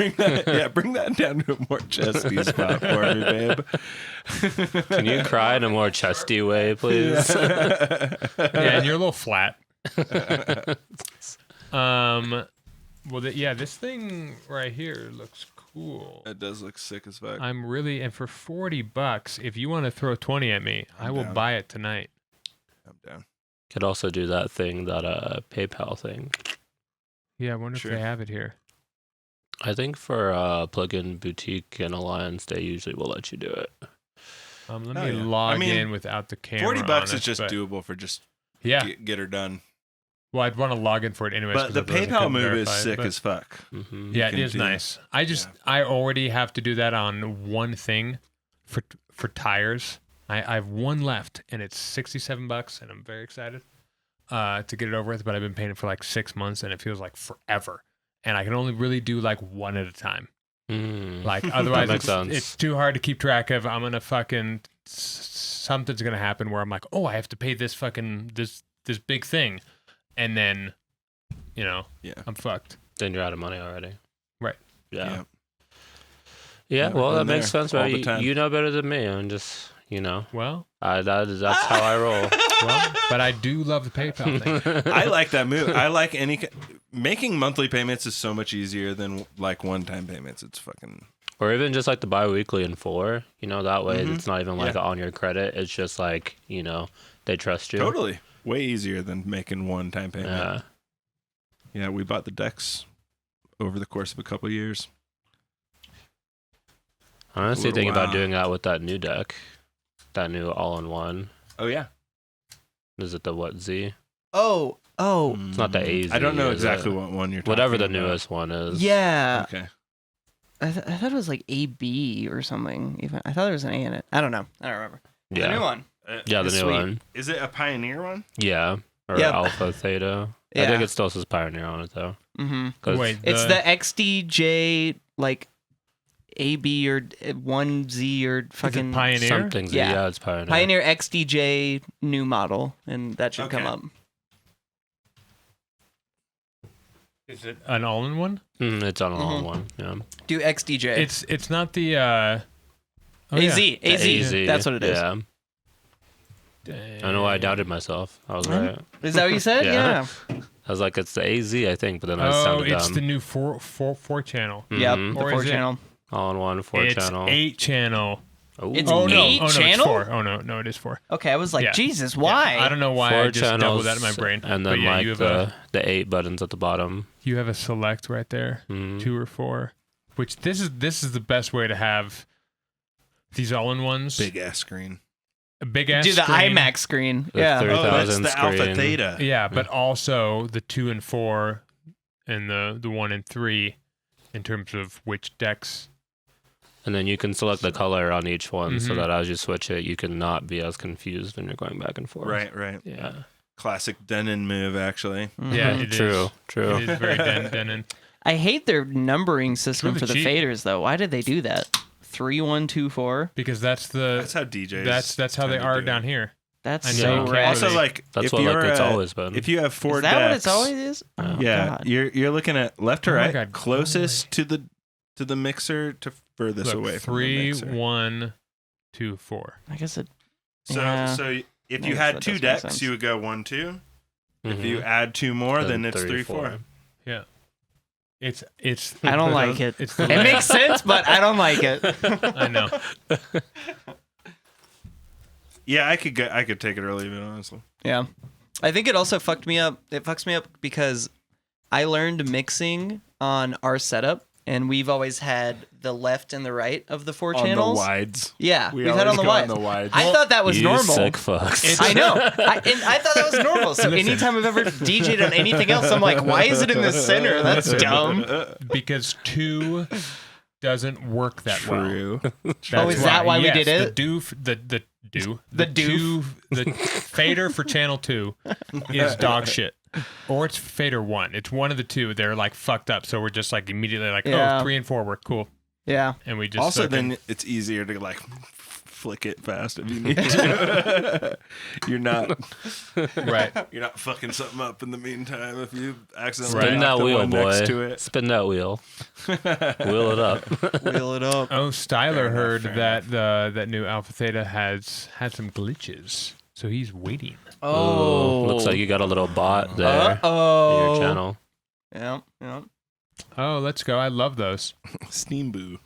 Bring that down to a more chesty spot for me, babe. Can you cry in a more chesty way, please? Yeah, and you're a little flat. Well, this thing right here looks cool. It does look sick as fuck. I'm really, and for $40, if you want to throw 20 at me, I will down. buy it tonight. I'm down. Could also do that thing, that PayPal thing. Yeah, I wonder Sure. if they have it here. I think for Plugin Boutique and Alliance, they usually will let you do it. Let Oh, me yeah. log I mean, in without the camera. $40 on is it, just but- doable for just Yeah. get her done. Well, I'd want to log in for it anyways. But 'cause the otherwise I PayPal couldn't move is verify it, sick but- as fuck. Mm-hmm. Yeah, it can is do- nice. I already have to do that on one thing for tires. I have one left, and it's $67, and I'm very excited to get it over with. But I've been paying it for like 6 months, and it feels like forever. And I can only really do like one at a time. Like otherwise, makes sense. it's too hard to keep track of. I'm gonna fucking something's gonna happen where I'm like, oh, I have to pay this fucking this big thing, and then, you know, Yeah. I'm fucked. Then you're out of money already. Right. Yeah. Yeah, Well, been that makes there sense, all right? the time. You know better than me. I'm just, Well, that's how I roll. but I do love the PayPal thing. I like that move. I like making monthly payments is so much easier than like one-time payments. It's fucking Or even just like the bi-weekly in 4, that way it's not even like Yeah. on your credit. It's just like, they trust you. totally way easier than making one-time payment. Yeah. Yeah, we bought the decks over the course of a couple of years. I honestly little think about while. doing that with that new deck, that new all-in-one. Oh yeah. Is it the what, Z? Oh. It's not the AZ. I don't know is exactly it? what one you're talking Whatever the about. newest one is. Yeah. Okay. I thought it was like AB or something. Even I thought there was an A in it. I don't know. I don't remember. The new Yeah. one. Yeah, the It's new sweet. one. Is it a Pioneer one? Yeah. Or Yep. Alpha, Theta. I Yeah. think it still says Pioneer on it, though. Mm-hmm. 'Cause- Wait, It's the XDJ like AB or 1Z or fucking Pioneer? Something's Yeah. it's Pioneer. Pioneer XDJ new model, and that should come Okay. up. Is it an all-in-one? It's on Mm-hmm. all one. Yeah. Do XDJ. It's not the AZ. The AZ. That's what it is. Yeah. I don't know why I doubted myself. I was right. Is that what you said? Yeah. Yeah. I was like, it's the AZ, I think, but then I Oh, sounded it's dumb. the new four channel. Yep. Mhm. The Or 4 is it- channel. All in one, 4 It's channel. 8 channel, Ooh. It's Oh no! eight Oh no! It's channel? 4. Oh no! It is 4. Okay, I was like, Yeah. Jesus, why? Yeah, I don't know why 4 I just doubled channels, that in my brain. and But then yeah, like you have the 8 buttons at the bottom. you have a select right there, Mhm. 2 or 4. Which this is the best way to have these all-in-ones. Big ass screen. A big ass Do the screen. IMAX screen. The Yeah. 3000 that's the Alpha screen. Theta. Yeah, but also the 2 and 4 and the 1 and 3 in terms of which decks. And then you can select the color on each one so Mhm. that as you switch it, you can not be as confused when you're going back and forth. Right. Yeah. Classic Denon move, actually. Yeah, Mhm. it is. True. It is very Denon. I hate their numbering system really for the cheap. faders, though. Why did they do that? 3, 1, 2, 4. Because that's How DJs. that's how they tend to are do down it. here. That's I know, so you can't rad. Also, really- like That's if what you're it's always been. if you have 4 Is that decks, what it's always is? Oh, yeah, God. you're looking at left to Oh my right, God. closest to the mixer to furthest Look, away from 3, the mixer. 1, 2, 4. I guess it. So Yeah. so if I you guess had that 2 does make decks, sense. you would go 1, 2. If Mhm. you add 2 more, then it's 3, 4. Yeah. It's I don't like it. It's the It makes sense, but I don't like it. I know. Yeah, I could take it or leave it, honestly. Yeah. I think it also fucked me up. It fucks me up because I learned mixing on our setup, and we've always had the left and the right of the 4 channels. On the wides. Yeah, We we've had on always the go wides. on the wides. I thought that was You normal. sick fucks. I know. I thought that was normal. So anytime I've ever DJ'd on anything else, I'm like, why is it in the center? That's dumb. Because 2 doesn't work that well. True. Oh, is that why we did yes, it? The fader for channel 2 is dog shit. Or it's fader 1. It's one of the two. They're like fucked up. So we're just like immediately like, Yeah. oh, 3 and 4 work. Cool. Yeah. And we just Also, suck then in. it's easier to like flick it fast if you need to. You're not Right. You're not fucking something up in the meantime if you accidentally Right. Spin knock that the wheel, one boy. next to it. Spin that wheel. Wheel it up. Wheel it up. Oh, Styler Fair enough, heard fair that that new Alpha Theta has had some glitches. So he's waiting. Oh. Ooh, looks like you got a little bot there in Uh-oh. your channel. Yeah. Oh, let's go. I love those. Steam Boo.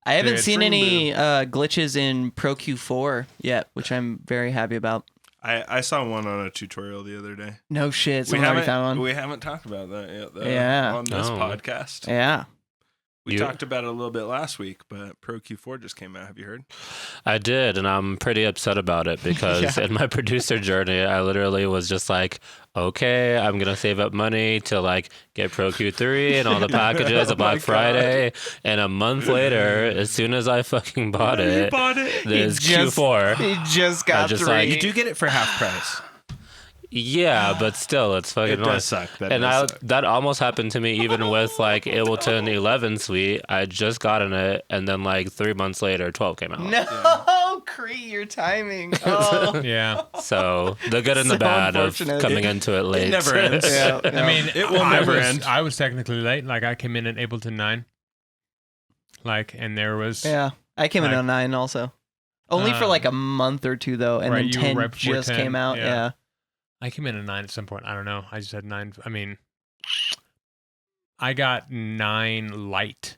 I haven't Dude, seen any glitches in Pro Q4 yet, which I'm very happy about. I saw one on a tutorial the other day. No shit. Someone already found one. We haven't talked about that yet, though. Yeah. On this Oh. podcast. Yeah. We You- talked about it a little bit last week, but Pro Q4 just came out. Have you heard? I did, and I'm pretty upset about it because in my producer journey, I literally was just like, okay, I'm going to save up money to like get Pro Q3 and all the packages Oh of Black my Friday. And a month later, as soon as I fucking bought You it, bought it. there's just- Q4. He just got just 3. like- You do get it for half price. Yeah, but still, it's fucking It annoying. does suck. That almost happened to me even with like Ableton 11 Suite. I just gotten it, and then like 3 months later, 12 came out. No, Cree, your timing. Oh. Yeah. So the good and the So bad of unfortunate. coming into it late. It never ends. Yeah. I mean, It will never end. I was technically late. Like I came in at Ableton 9. Like, and there was Yeah. I came in Like- on 9 also. Only for like a month or two, though. And right, then you were 10 right before just 10, came out. yeah. Yeah. I came in at 9 at some point. I don't know. I just had 9. I mean, I got 9 light,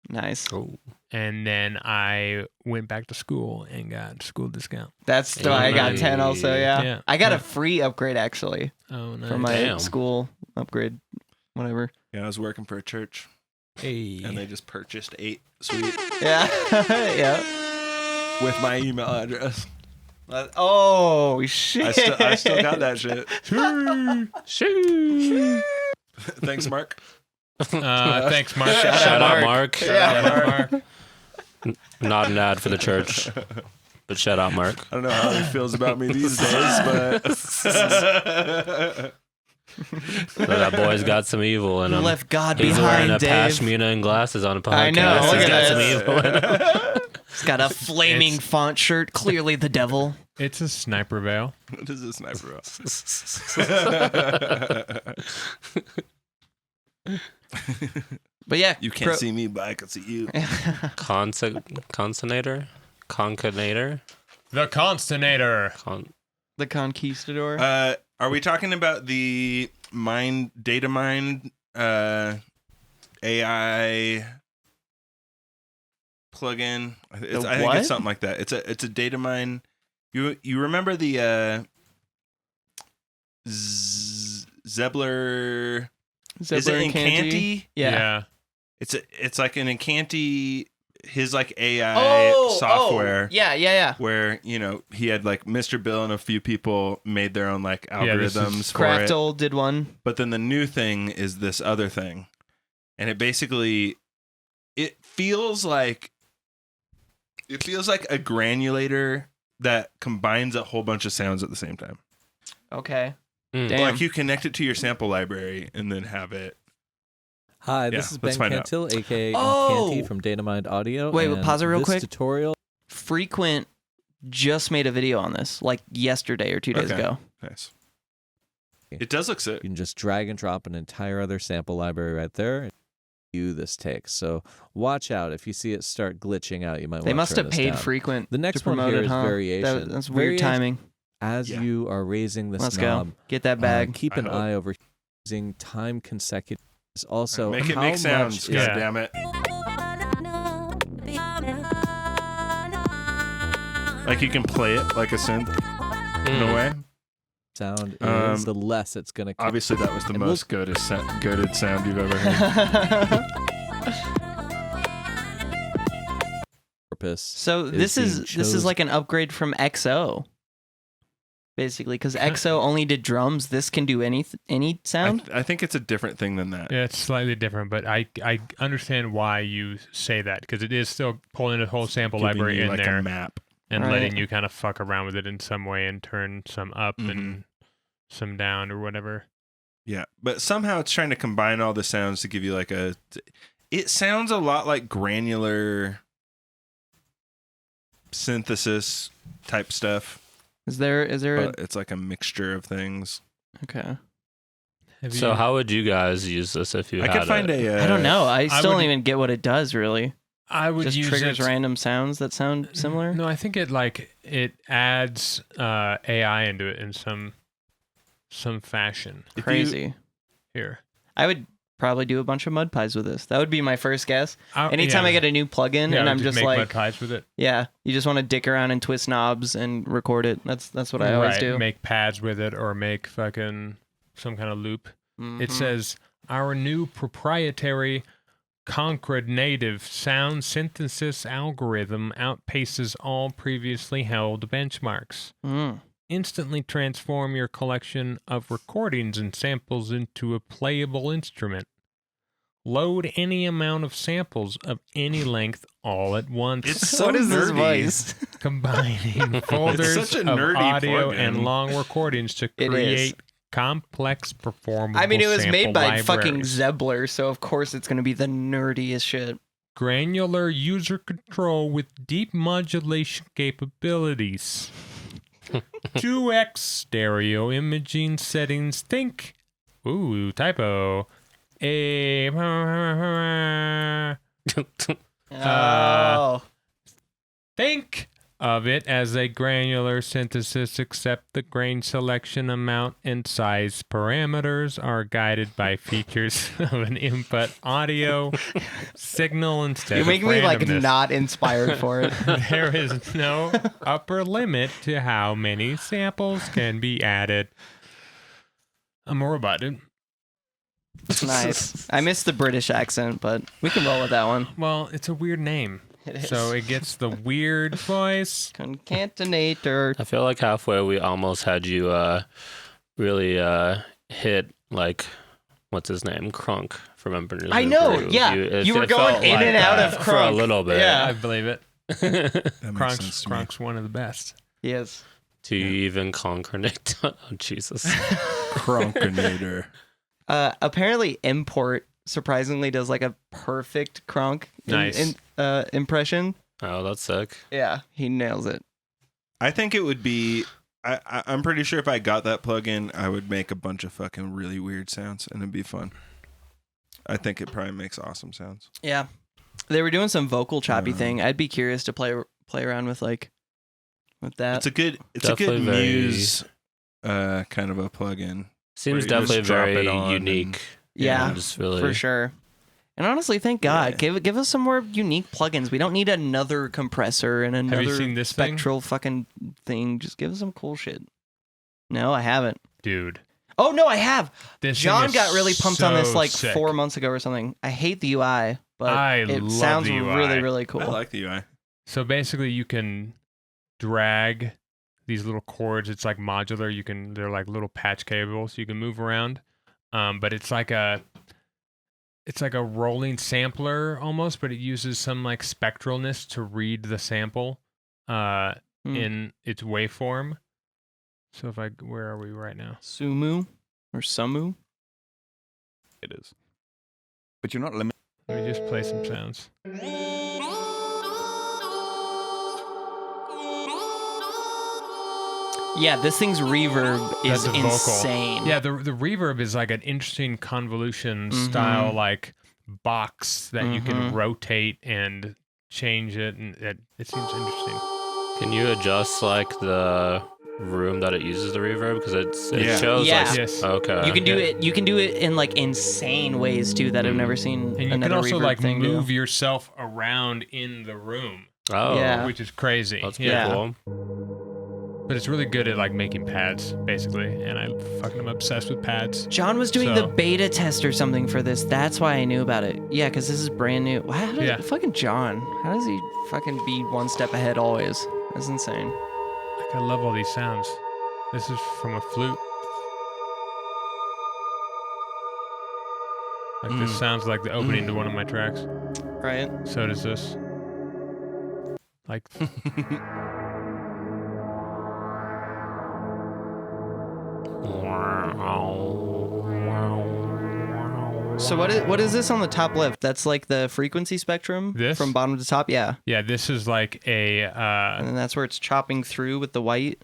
Nice. Oh. and then I went back to school and got school discount. That's why I got 10 also. Yeah. Yeah. I got Yeah. a free upgrade, actually, Oh, nice. from my Damn. school upgrade. Whatever. Yeah, I was working for a church, Hey. and they just purchased 8 suite Yeah. yeah. with my email address. Oh, shit. I still got that shit. Thanks, Mark. Thanks, Mark. Shout out, Mark. Yeah. Mark. Not an ad for the church, but shout out, Mark. I don't know how he feels about me these days, but That boy's got some evil in You him. left God He's wearing behind, a Dave. pashmina and glasses on a podcast. I know, look He's at got some this. evil in him. He's got a flaming font shirt. Clearly the devil. It's a sniper veil. what is this sniper? But yeah. You can't see me, but I can see you. Consonator? Concatenator? The Constanator. The Conquistador. Are we talking about the data mine AI plugin. I think what? it's something like that. It's a data mine. You remember the Zebler? Is it Incanti? Yeah. It's like an Incanti. His like AI software. Yeah. Where he had like Mr. Bill and a few people made their own like algorithms for it. Craftel did one. But then the new thing is this other thing, and it basically feels like a granulator that combines a whole bunch of sounds at the same time. Okay. Mm. Damn. Like you connect it to your sample library and then have it. Hi, this is Ben let's find out. Cantil, aka Oh! Canty from Datamind Audio. Wait, and pause it real this quick. Tutorial. Frequent just made a video on this, like yesterday or 2 days Okay. ago. Nice. It does look sick. You can just drag and drop an entire other sample library right there. You this takes. So watch out if you see it start glitching out. You might. They want must to turn have this paid down. Frequent. The next to one promote here it, is huh? variation. That's weird Variation, timing. As Yeah. you are raising this Let's knob, go. Get that bag. keep I an hope. eye over using time consecutive. Also, Make it how make sounds. much God Yeah. damn it. Like you can play it like a synth in a way. sound Um, is, the less it's going to. Obviously, that was the And most goated sound you've ever heard. Purpose. So is this being is chosen. like an upgrade from XO. Basically, because XO only did drums, this can do any sound. I think it's a different thing than that. Yeah, it's slightly different, but I understand why you say that because it is still pulling a whole sample Giving library you in like there a map. and Right. letting you kind of fuck around with it in some way and turn some up Mhm. and some down or whatever. Yeah, but somehow it's trying to combine all the sounds to give you like a. It sounds a lot like granular synthesis type stuff. Is there But it's like a mixture of things. okay? Have So you- how would you guys use this if you I had could find it? a. I don't know. I still would- don't even get what it does really. I would Just use triggers it. random sounds that sound similar. No, I think it adds AI into it in some fashion. If you- Crazy. Here, I would probably do a bunch of mud pies with this. That would be my first guess. Anytime yeah. I get a new plugin Yeah, and I I'm would just make like, mud pies with it. yeah, you just want to dick around and twist knobs and record it. That's what I always Right, do. Make pads with it or make fucking some kind of loop. It Mhm. says our new proprietary Concrete native sound synthesis algorithm outpaces all previously held benchmarks. Mm. Instantly transform your collection of recordings and samples into a playable instrument. Load any amount of samples of any length all at once. It's so What is this nerdy. voice? Combining folders such a of nerdy audio plugin. and long recordings to It is. create complex performable I mean, it was sample made by fucking libraries. Zebler, so of course it's going to be the nerdiest shit. Granular user control with deep modulation capabilities. 2x stereo imaging settings. Think. Ooh, typo. Oh. Think of it as a granular synthesis, except the grain selection amount and size parameters are guided by features of an input audio signal instead You're of making me like randomness. not inspired for it. There is no upper limit to how many samples can be added. I'm a robot, dude. Nice. I missed the British accent, but we can roll with that one. Well, it's a weird name. It is. So it gets the weird voice. Concatinator. I feel like halfway we almost had you really hit like what's his name, Crunk from Emperor's I New know, Groove. yeah. It- You were it going felt in like and out that of for a Crunk. little bit. Yeah. I believe it. That makes sense to me. Cronk's one of the best. Yes. Do you even concordate? Oh Jesus! Cronkinator. Apparently, Import surprisingly does like a perfect Kronk Nice. impression. Oh, that's sick. Yeah, he nails it. I think it would be. I'm pretty sure if I got that plugin, I would make a bunch of fucking really weird sounds, and it'd be fun. I think it probably makes awesome sounds. Yeah, they were doing some vocal choppy Yeah. thing. I'd be curious to play around with that. It's a good Definitely very- Muse kind of a plugin. Seems you definitely just drop very it on unique. Yeah, and just really for sure. And honestly, thank God. Give us some more unique plugins. We don't need another compressor and another Have you seen this spectral fucking thing. Just give us some cool shit. No, I haven't. Dude. Oh, no, I have. This John thing is got really pumped on this so like sick. 4 months ago or something. I hate the UI, but I it love sounds the UI. really, really cool. I like the UI. So basically, you can drag these little cords. It's like modular. They're like little patch cables. You can move around. But it's like a rolling sampler almost, but it uses some like spectralness to read the sample in its waveform. So where are we right now? Sumu or Sumu? It is. But you're not limited. Let me just play some sounds. Yeah, this thing's reverb is That's a vocal. insane. Yeah, the reverb is like an interesting convolution style like box that you can rotate and change it, and it seems interesting. Can you adjust like the room that it uses the reverb? Because it shows Yeah. like Yes. okay. You can do it. You can do it in like insane ways too that I've never seen. And you another can also reverb like thing move do. yourself around in the room, Oh, Yeah. which is crazy. that's pretty Yeah. cool. But it's really good at like making pads, basically, and I'm obsessed with pads. John was doing the beta test or something for this. That's why I knew about it. Yeah, because this is brand new. How does fucking John? How does he fucking be one step ahead always? That's insane. Like, I love all these sounds. This is from a flute. Like this sounds like the opening to one of my tracks. Right. So does this. Like. So what is this on the top left? That's like the frequency spectrum This? from bottom to top. Yeah. Yeah, this is like a. And then that's where it's chopping through with the white.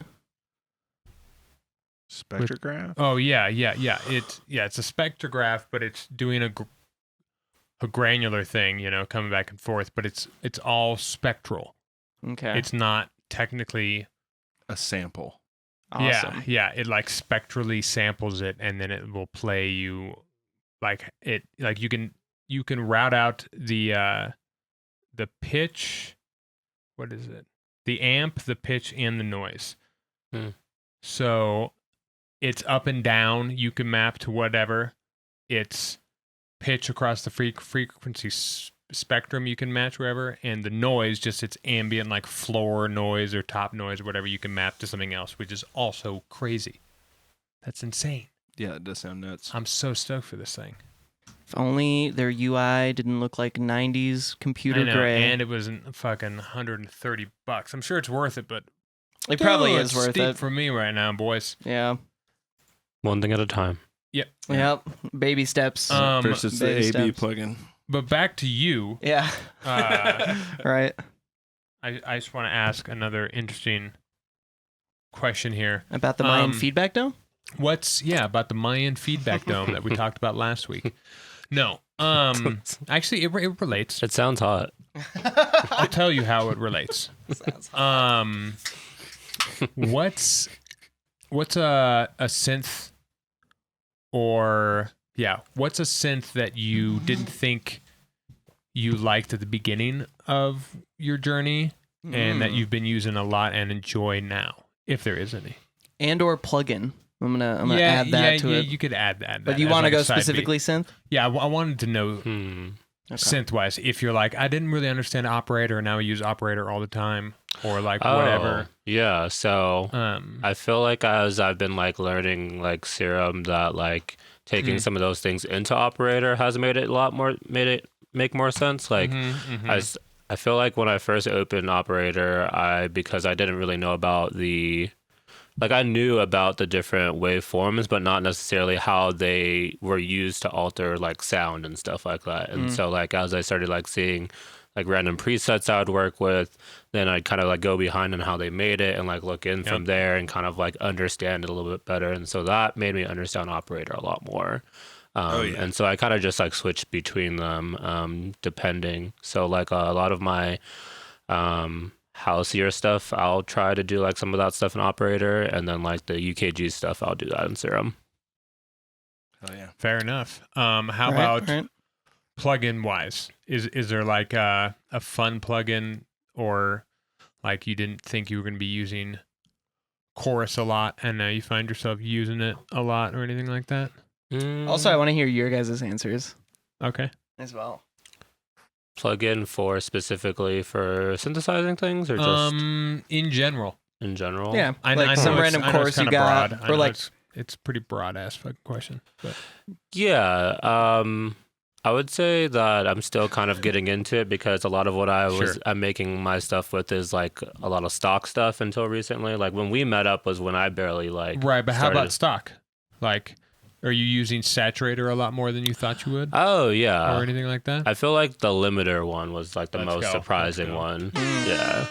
Spectrograph? Oh yeah. It's a spectrograph, but it's doing a granular thing, coming back and forth. But it's all spectral. Okay. It's not technically. A sample. Awesome. Yeah. It like spectrally samples it, and then it will play you, like it. Like you can route out the pitch. What is it? The amp, the pitch, and the noise. So it's up and down. You can map to whatever. It's pitch across the frequency spectrum. You can match wherever, and the noise, just its ambient like floor noise or top noise or whatever, you can map to something else, which is also crazy. That's insane. Yeah, it does sound nuts. I'm so stoked for this thing. If only their UI didn't look like 90s computer I know, gray. and it was fucking $130. I'm sure it's worth it, but It probably Dude, is it's worth steep it. for me right now, boys. Yeah. One thing at a time. Yep. Baby steps. Versus the baby AB steps. plugin. But back to you. Yeah. Right. I just want to ask another interesting question here. About the Mayan feedback dome? About the Mayan feedback dome that we talked about last week? No. Actually, it relates. It sounds hot. I'll tell you how it relates. What's a synth what's a synth that you didn't think you liked at the beginning of your journey and that you've been using a lot and enjoy now, if there is any? And or plugin. I'm gonna add that to it. You could add that. But you want to go specifically synth? Yeah, I wanted to know Okay. synth-wise. If you're like, I didn't really understand operator, and now I use operator all the time, or like whatever. Yeah, so I I feel like as I've been like learning like Serum, that like taking some of those things into operator has made it make more sense. Like I feel like when I first opened operator, because I didn't really know about I knew about the different waveforms, but not necessarily how they were used to alter like sound and stuff like that. And so like as I started like seeing like random presets I would work with, then I'd kind of like go behind on how they made it and like look in from there and kind of like understand it a little bit better. And so that made me understand operator a lot more. And so I kind of just like switched between them depending. So like a lot of my houseier stuff, I'll try to do like some of that stuff in operator, and then like the UKG stuff, I'll do that in Serum. Oh yeah. Fair enough. How about plugin wise, is there like a fun plugin, or like you didn't think you were going to be using Chorus a lot and now you find yourself using it a lot or anything like that? Also, I want to hear your guys' answers Okay. as well. Plug-in for specifically for synthesizing things, or just in general? in general? Yeah, I like know some it's- random I know chorus it's you kinda got, broad. I or know like it's pretty broad ass fucking question. But Yeah. I would say that I'm still kind of getting into it because a lot of what I'm making my stuff with is like a lot of stock stuff until recently. Like when we met up was when I barely like right, but how started- about stock? Like, are you using saturator a lot more than you thought you would, Oh yeah. or anything like that? I feel like the limiter one was like the Let's most go. surprising Let's go. one. Yeah.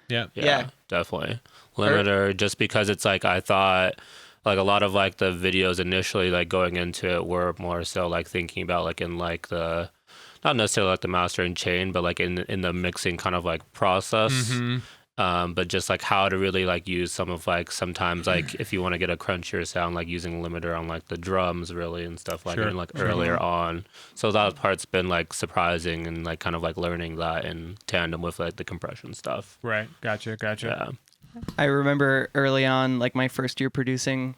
Yeah. Yeah. Definitely. Limiter, just because it's like I thought like a lot of like the videos initially like going into it were more so like thinking about like in like the not necessarily like the master and chain, but like in the mixing kind of like process. Mm-hmm. But just like how to really like use some of like sometimes like if you want to get a crunchier sound, like using limiter on like the drums really and stuff like Sure. even like earlier on. So that part's been like surprising and like kind of like learning that in tandem with like the compression stuff. Right. Gotcha. Yeah. I remember early on, like my first year producing,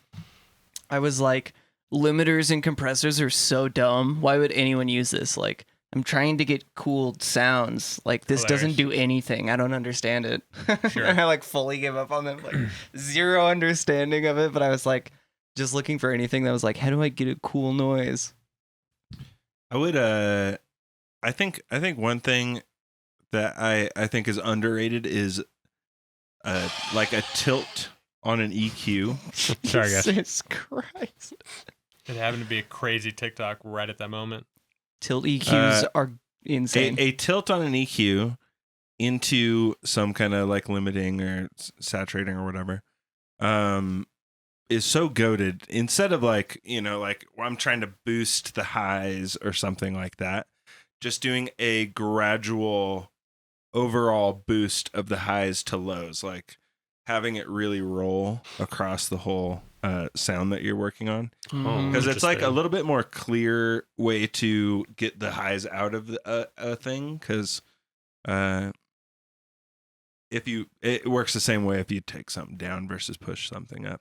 I was like, limiters and compressors are so dumb. Why would anyone use this? Like, I'm trying to get cool sounds. Like, this doesn't do anything. I don't understand it. Sure. And I like fully gave up on them. Like, zero understanding of it. But I was like, just looking for anything that was like, how do I get a cool noise? I would I think one thing that I think is underrated is like a tilt on an EQ. Sorry, guys. Jesus Christ. It happened to be a crazy TikTok right at that moment. Tilt EQs are insane. A tilt on an EQ into some kind of like limiting or saturating or whatever is so goated. Instead of like, you know, like I'm trying to boost the highs or something like that, just doing a gradual overall boost of the highs to lows, like having it really roll across the whole sound that you're working on, Mhm. because it's like a Interesting. little bit more clear way to get the highs out of a thing, because it works the same way if you take something down versus push something up.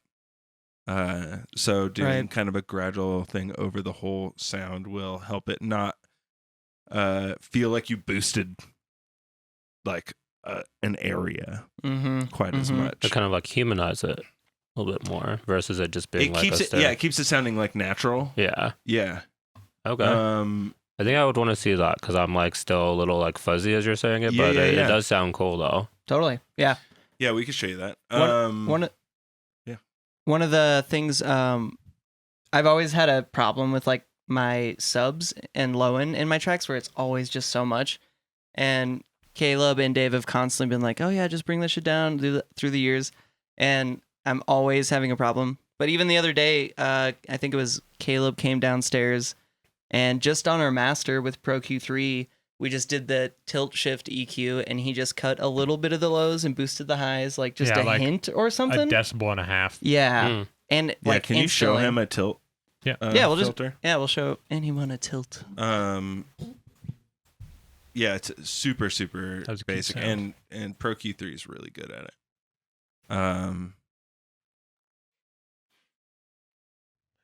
So doing Right. kind of a gradual thing over the whole sound will help it not feel like you boosted like an area Mhm. quite as Mhm. much. To kind of like humanize it a little bit more versus it just being It like keeps a it, yeah, it keeps it sounding like natural. Yeah. Yeah. Okay. I I think I would want to see that because I'm like still a little like fuzzy as you're saying it, Yeah, but yeah, it yeah. does sound cool though. Totally. Yeah. Yeah, we could show you that. Yeah. One of the things I've always had a problem with like my subs and low end in my tracks where it's always just so much. And Caleb and Dave have constantly been like, "Oh yeah, just bring that shit down through the years." And I'm always having a problem. But even the other day, I think it was Caleb came downstairs and just on our master with Pro Q3, we just did the tilt shift EQ and he just cut a little bit of the lows and boosted the highs, like just Yeah, a like hint or something. A decibel and a half. Yeah. Mm. And Yeah, like can you show instantly- him a tilt? Yeah. Yeah, we'll just- filter. Yeah, we'll show anyone a tilt. Yeah, it's super That was a cute basic, sound. and Pro Q3 is really good at it.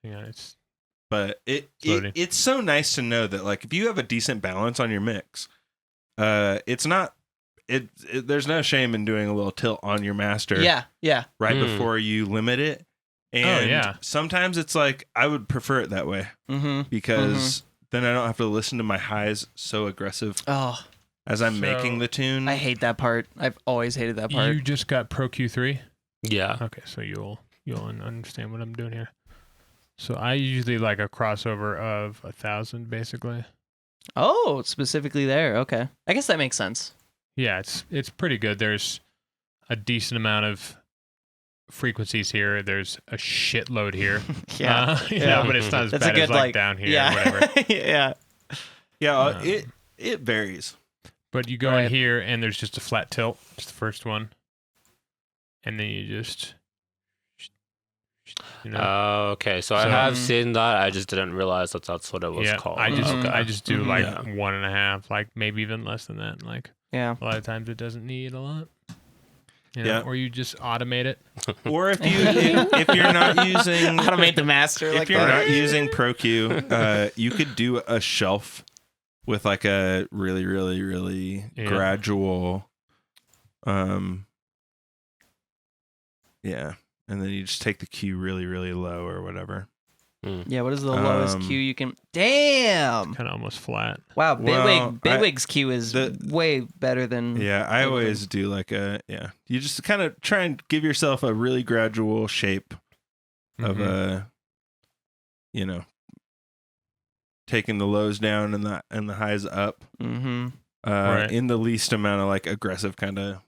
Yeah, it's But Loading. it's so nice to know that like if you have a decent balance on your mix, it's not there's no shame in doing a little tilt on your master Yeah, yeah. right Mm. before you limit it. And yeah. sometimes it's like I would prefer it that way Mm-hmm. because then I don't have to listen to my highs so aggressive Oh, as I'm So, making the tune. I hate that part. I've always hated that part. you just got Pro Q3. Yeah. Okay, so you'll understand what I'm doing here. So I usually like a crossover of 1,000 basically. Oh, specifically there. Okay. I guess that makes sense. Yeah, it's pretty good. There's a decent amount of frequencies here. There's a shitload here. Yeah. You Yeah. know, but it's not as That's a bad good as like down here or yeah. whatever. Yeah. Yeah, it varies. But you go Right. in here and there's just a flat tilt, just the first one. And then you just You know? Oh, okay. So I have seen that. I just didn't realize that's what it was called. I just do like Yeah. 1.5, like maybe even less than that. Like Yeah. a lot of times it doesn't need a lot. You know? Yeah. Or you just automate it. Or if you're not using Automate the master. if like you're that. not using ProQ, you could do a shelf with like a really, really, really gradual, and then you just take the Q really, really low or whatever. Yeah, what is the lowest Q you can? Damn! Kind of almost flat. Wow, Well, Bitwig's Q is way better than. Yeah, I always do like you just kind of try and give yourself a really gradual shape of taking the lows down and the highs up. Mm-hmm. Right. In the least amount of like aggressive kind of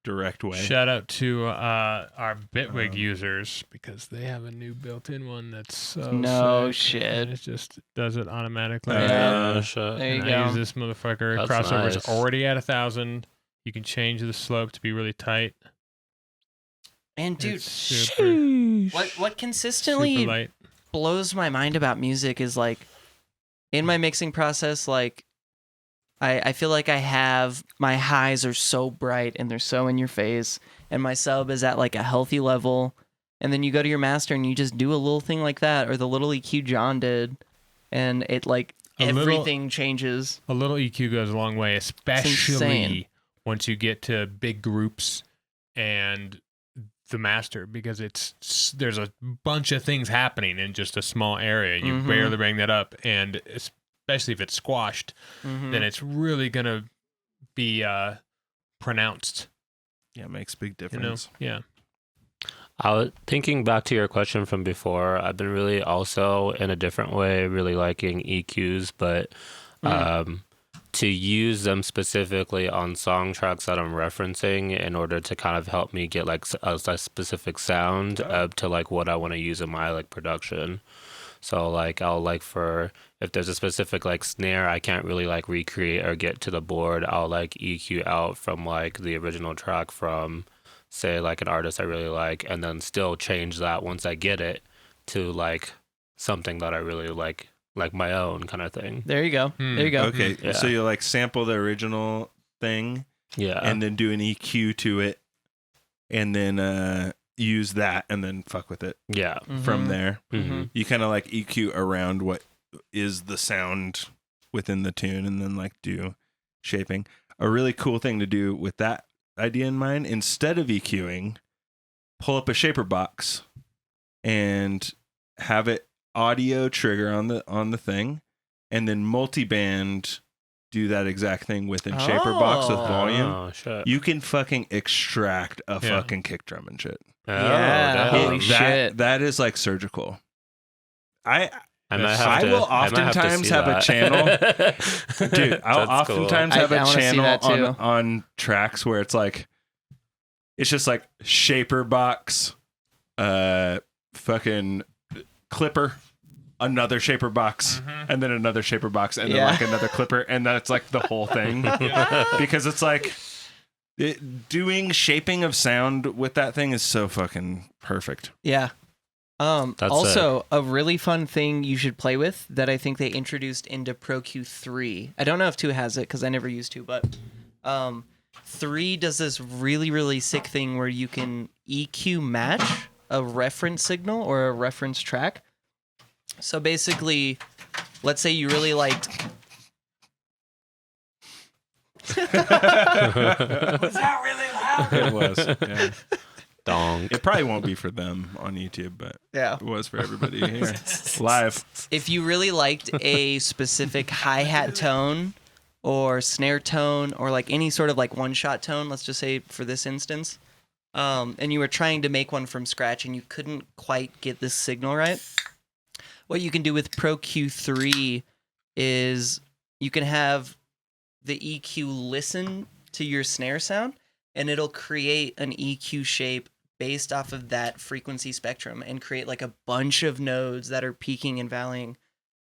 direct way. Shout out to our Bitwig users because they have a new built-in one that's so No sick, shit. and it just does it automatically. Yeah. Shit. There you And I use go. this motherfucker. That's Crossover's nice. already at 1,000. You can change the slope to be really tight. And dude, It's super what consistently light. blows my mind about music is like in my mixing process, like I feel like I have my highs are so bright and they're so in your face, and my sub is at like a healthy level, and then you go to your master and you just do a little thing like that, or the little EQ John did, and it like everything changes. A little EQ goes a long way, especially insane. once you get to big groups and the master, because there's a bunch of things happening in just a small area. You barely bring that up, and especially if it's squashed, then it's really gonna be pronounced. Yeah, it makes a big You know? difference. Yeah. I was thinking back to your question from before. I've been really also in a different way, really liking EQs, but to use them specifically on song tracks that I'm referencing in order to kind of help me get like a specific sound up to like what I want to use in my like production. So like I'll like for if there's a specific like snare I can't really like recreate or get to the board, I'll like EQ out from like the original track from say like an artist I really like, and then still change that once I get it to like something that I really like my own kind of thing. There you go. There you go. Okay, Yeah. so you like sample the original thing Yeah. and then do an EQ to it, and then use that and then fuck with it Yeah. from there. Mm-hmm. You kind of like EQ around what is the sound within the tune and then like do shaping. A really cool thing to do with that idea in mind, instead of EQing, pull up a Shaperbox and have it audio trigger on the thing, and then multiband do that exact thing within Shaperbox with volume. Oh shit. You can fucking extract a fucking kick drum and shit. Oh, Yeah, damn. holy shit. That is like surgical. I I will oftentimes have a channel. Dude, I'll That's cool. oftentimes have I a wanna see channel that too. on tracks where it's like, it's just like Shaperbox, fucking Clipper, another Shaperbox, and then another Shaperbox, and then like another Clipper, and that's like the whole thing. Because it's like, doing shaping of sound with that thing is so fucking perfect. Yeah. That's Also, a really fun thing you should play with that I think they introduced into ProQ 3. I don't know if 2 has it because I never used 2, but 3 does this really, really sick thing where you can EQ match a reference signal or a reference track. So basically, let's say you really liked... Was that really loud? It was. Yeah. Donk. It probably won't be for them on YouTube, but Yeah. it was for everybody here live. If you really liked a specific hi-hat tone or snare tone or like any sort of like one-shot tone, let's just say for this instance, and you were trying to make one from scratch and you couldn't quite get this signal right, what you can do with ProQ 3 is you can have the EQ listen to your snare sound and it'll create an EQ shape based off of that frequency spectrum and create like a bunch of nodes that are peaking and valleying.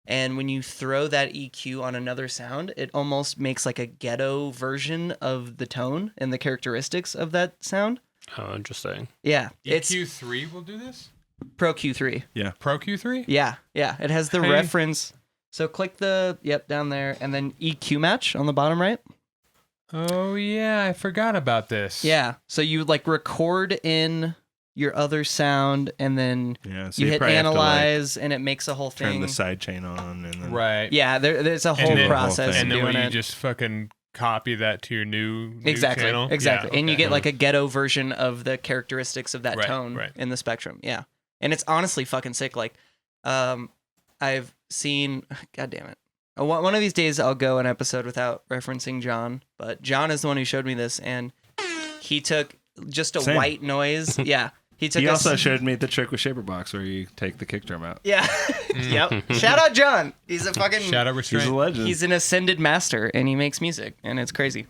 And when you throw that EQ on another sound, it almost makes like a ghetto version of the tone and the characteristics of that sound. Oh, interesting. Yeah. It's EQ3 will do this? Pro Q3. Pro Q3? Yeah. It has the Hey. reference. So click the down there, and then EQ match on the bottom right. Oh yeah, I forgot about this. Yeah. So you like record in your other sound, and then Yeah, so you hit probably have to, like, analyze, and it makes a whole turn thing. the side chain on, and then Right. Yeah, there's a whole then- process And And in then doing you it. just fucking copy that to your new Exactly. channel. Exactly. Yeah, And you okay. get like a ghetto version of the characteristics of that Right, tone right. in the spectrum. Yeah. And it's honestly fucking sick. Like, I've seen, God damn it. One of these days I'll go an episode without referencing John, but John is the one who showed me this, and he took just a Same. white noise. Yeah. He took he a also s- showed me the trick with Shaperbox where you take the kick drum out. Yeah. Yep. Shout out John. He's a fucking Shout out He's restraint. a legend. He's an ascended master, and he makes music, and it's crazy.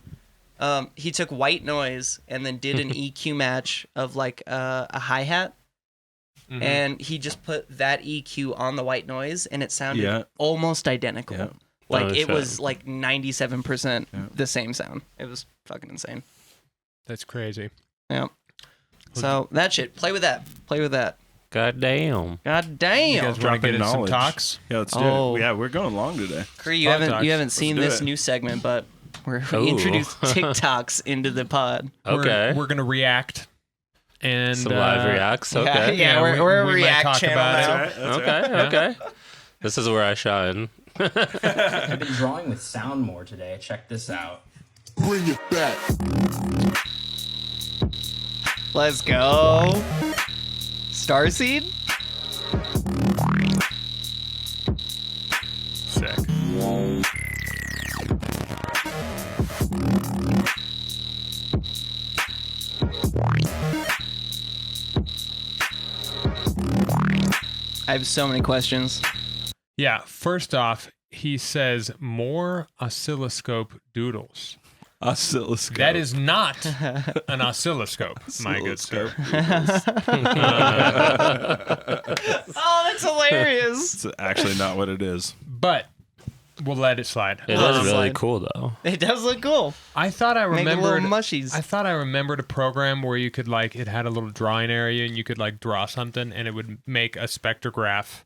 He took white noise and then did an EQ match of like a hi-hat, Mhm. and he just put that EQ on the white noise, and it sounded Yeah. almost identical. Yeah. Like Oh, it shit. was like 97% Yeah. the same sound. It was fucking insane. That's crazy. Yeah. So that shit. Play with that. Play with that. God damn. God You damn. guys want to dropping get in some knowledge. talks? Yeah, let's do Oh. it. Yeah, we're going long today. Cree, you Pod haven't talks. seen do this it. new segment, but we Ooh. introduced TikToks into the pod. Okay. We're gonna react and Some live reacts. Okay. Yeah, we're a we might React talk channel about now. it. Okay. Okay. This is where I shine. I've been drawing with sound more today. Check this out. Let's go. Starseed? Sick. I have so many questions. Yeah. First off, he says more oscilloscope doodles. Oscilloscope. That is not an oscilloscope, my good sir. Oh, that's hilarious. It's actually not what it is. But we'll let it slide. It Um, is really slide. cool though. It does look cool. I thought I Make a little remembered. mushies. I thought I remembered a program where you could like it had a little drawing area and you could like draw something and it would make a spectrograph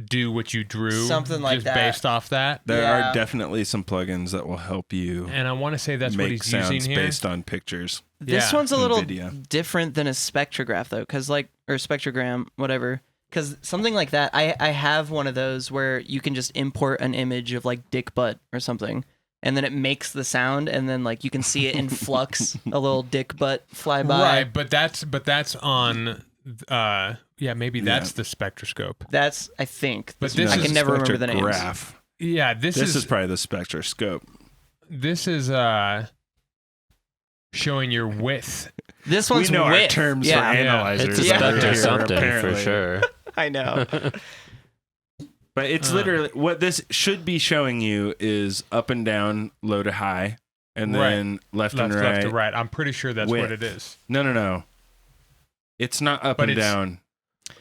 do what you drew, Something like just that. based off that. There Yeah. are definitely some plugins that will help you And I want to say that's what make he's sounds using here. based on pictures. This Yeah. one's a little NVIDIA. different than a spectrograph, though, because or spectrogram, whatever. Because something like that, I have one of those where you can just import an image of like dick butt or something, and then it makes the sound, and then like you can see it in flux, a little dick butt fly by. Right, but that's on. Maybe that's the spectroscope. That's I think. But this I is can never remember the names. Spectrograph. Yeah, This is probably the spectroscope. this is showing your width. This one's we know our width. terms yeah. for analyzers. It's a Yeah. over spectre here, something for apparently. sure. I know. But it's literally what this should be showing you is up and down, low to high, and Right. then left and Left right. to right. I'm pretty sure that's what Width. it is. No. It's not up But and it's- down.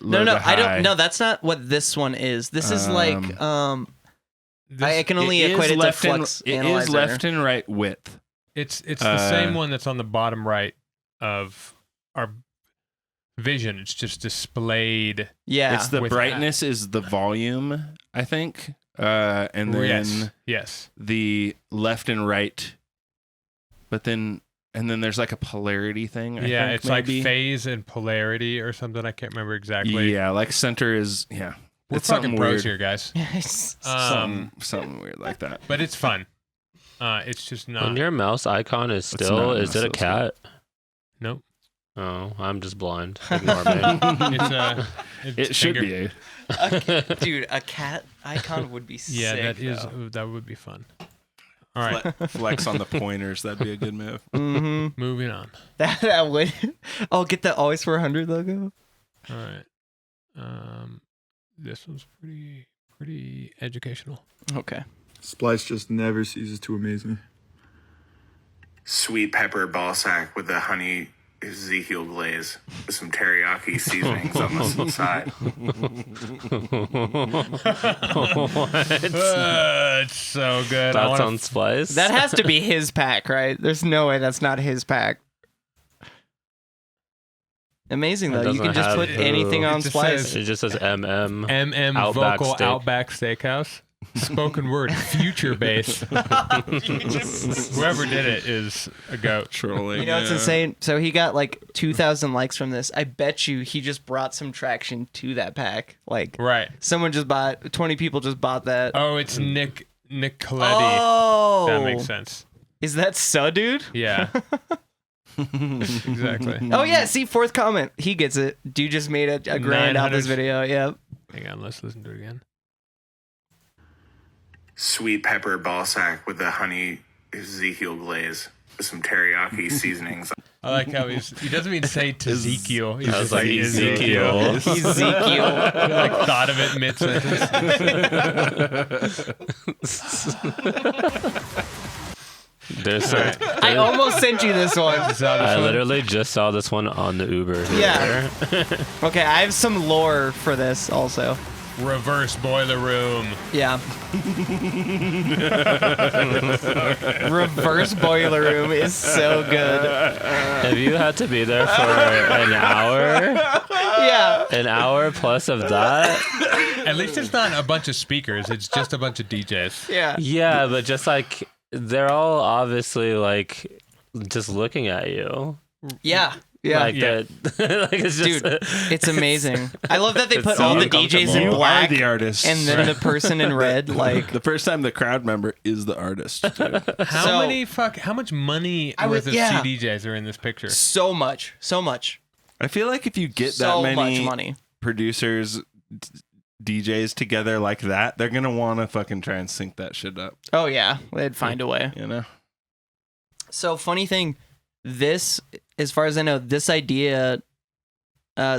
No, low no, to I high. don't. No, that's not what this one is. This is like I can only It is equate it to left and- flux It analyzer. is left and right width. It's the same one that's on the bottom right of our vision. It's just displayed. Yeah. It's the with brightness is the volume, I think. And then yes. the left and right. But then there's like a polarity thing. I Yeah, think, it's maybe. like phase and polarity or something. I can't remember exactly. Yeah, like center is We're it's fucking something pros weird. here, guys. Yes. Something weird like that. But it's fun. It's just not. And your mouse icon is It's still. not Is it a oscilloscope. cat? Nope. Oh, I'm just blind. Ignore me. It's It should finger. be. Dude, a cat icon would be sick. Yeah, that is though. that would be fun. All right, Flex on the pointers. That'd be a good move. Mm-hmm. moving on. That would. I'll get the Always 400 logo. All right. This one's pretty educational. Okay. Splice just never ceases to amaze me. Sweet pepper ball sack with the honey Ezekiel glaze with some teriyaki seasonings on the side. It's so good. That's on Splice. That has to be his pack, right? There's no way that's not his pack. Amazing It though. You can doesn't just have put the- anything on It just Splice. says- It just says MM. Vocal Steak. Outback Steakhouse. Spoken word, future bass. Whoever did it is a goat. Trolling. You know, it's insane. So he got like 2,000 likes from this. I bet you he just brought some traction to that pack. Like, Right. someone just bought, 20 people just bought that. Oh, it's Nick Coletti. Oh, That makes sense. Is that so, dude? Yeah. Exactly. Oh yeah, see, fourth comment. He gets it. Dude just made a grand out of this 900. video. Yep. Hang on, let's listen to it again. Sweet pepper ball sack with the honey Ezekiel glaze with some teriyaki seasonings. I like how he doesn't even say to Ezekiel. He's I was just like, Ezekiel. Ezekiel. He like thought of it mid sentence. I almost sent you this one. I literally just saw this one on the Uber. Here. Yeah. Okay, I have some lore for this also. Reverse boiler room. Yeah. Reverse boiler room is so good. If you had to be there for an hour, Yeah. an hour plus of that, At least it's not a bunch of speakers. It's just a bunch of DJs. Yeah. yeah, but just like they're all obviously like just looking at you. Yeah. Yeah. Like Yeah. that. Like it's just, Dude, it's amazing. I love that they It's put so all the DJs in uncomfortable. black You are the artist. and then the person in red. Like, the first time the crowd member is the artist. dude. How much money worth of yeah. CDJs are in this picture? so much. So much. I feel like if you get So that much many money. producers, DJs together like that, they're gonna want to fucking try and sync that shit up. Oh, yeah. They'd find a way. You know. So, funny thing, this, as far as I know, this idea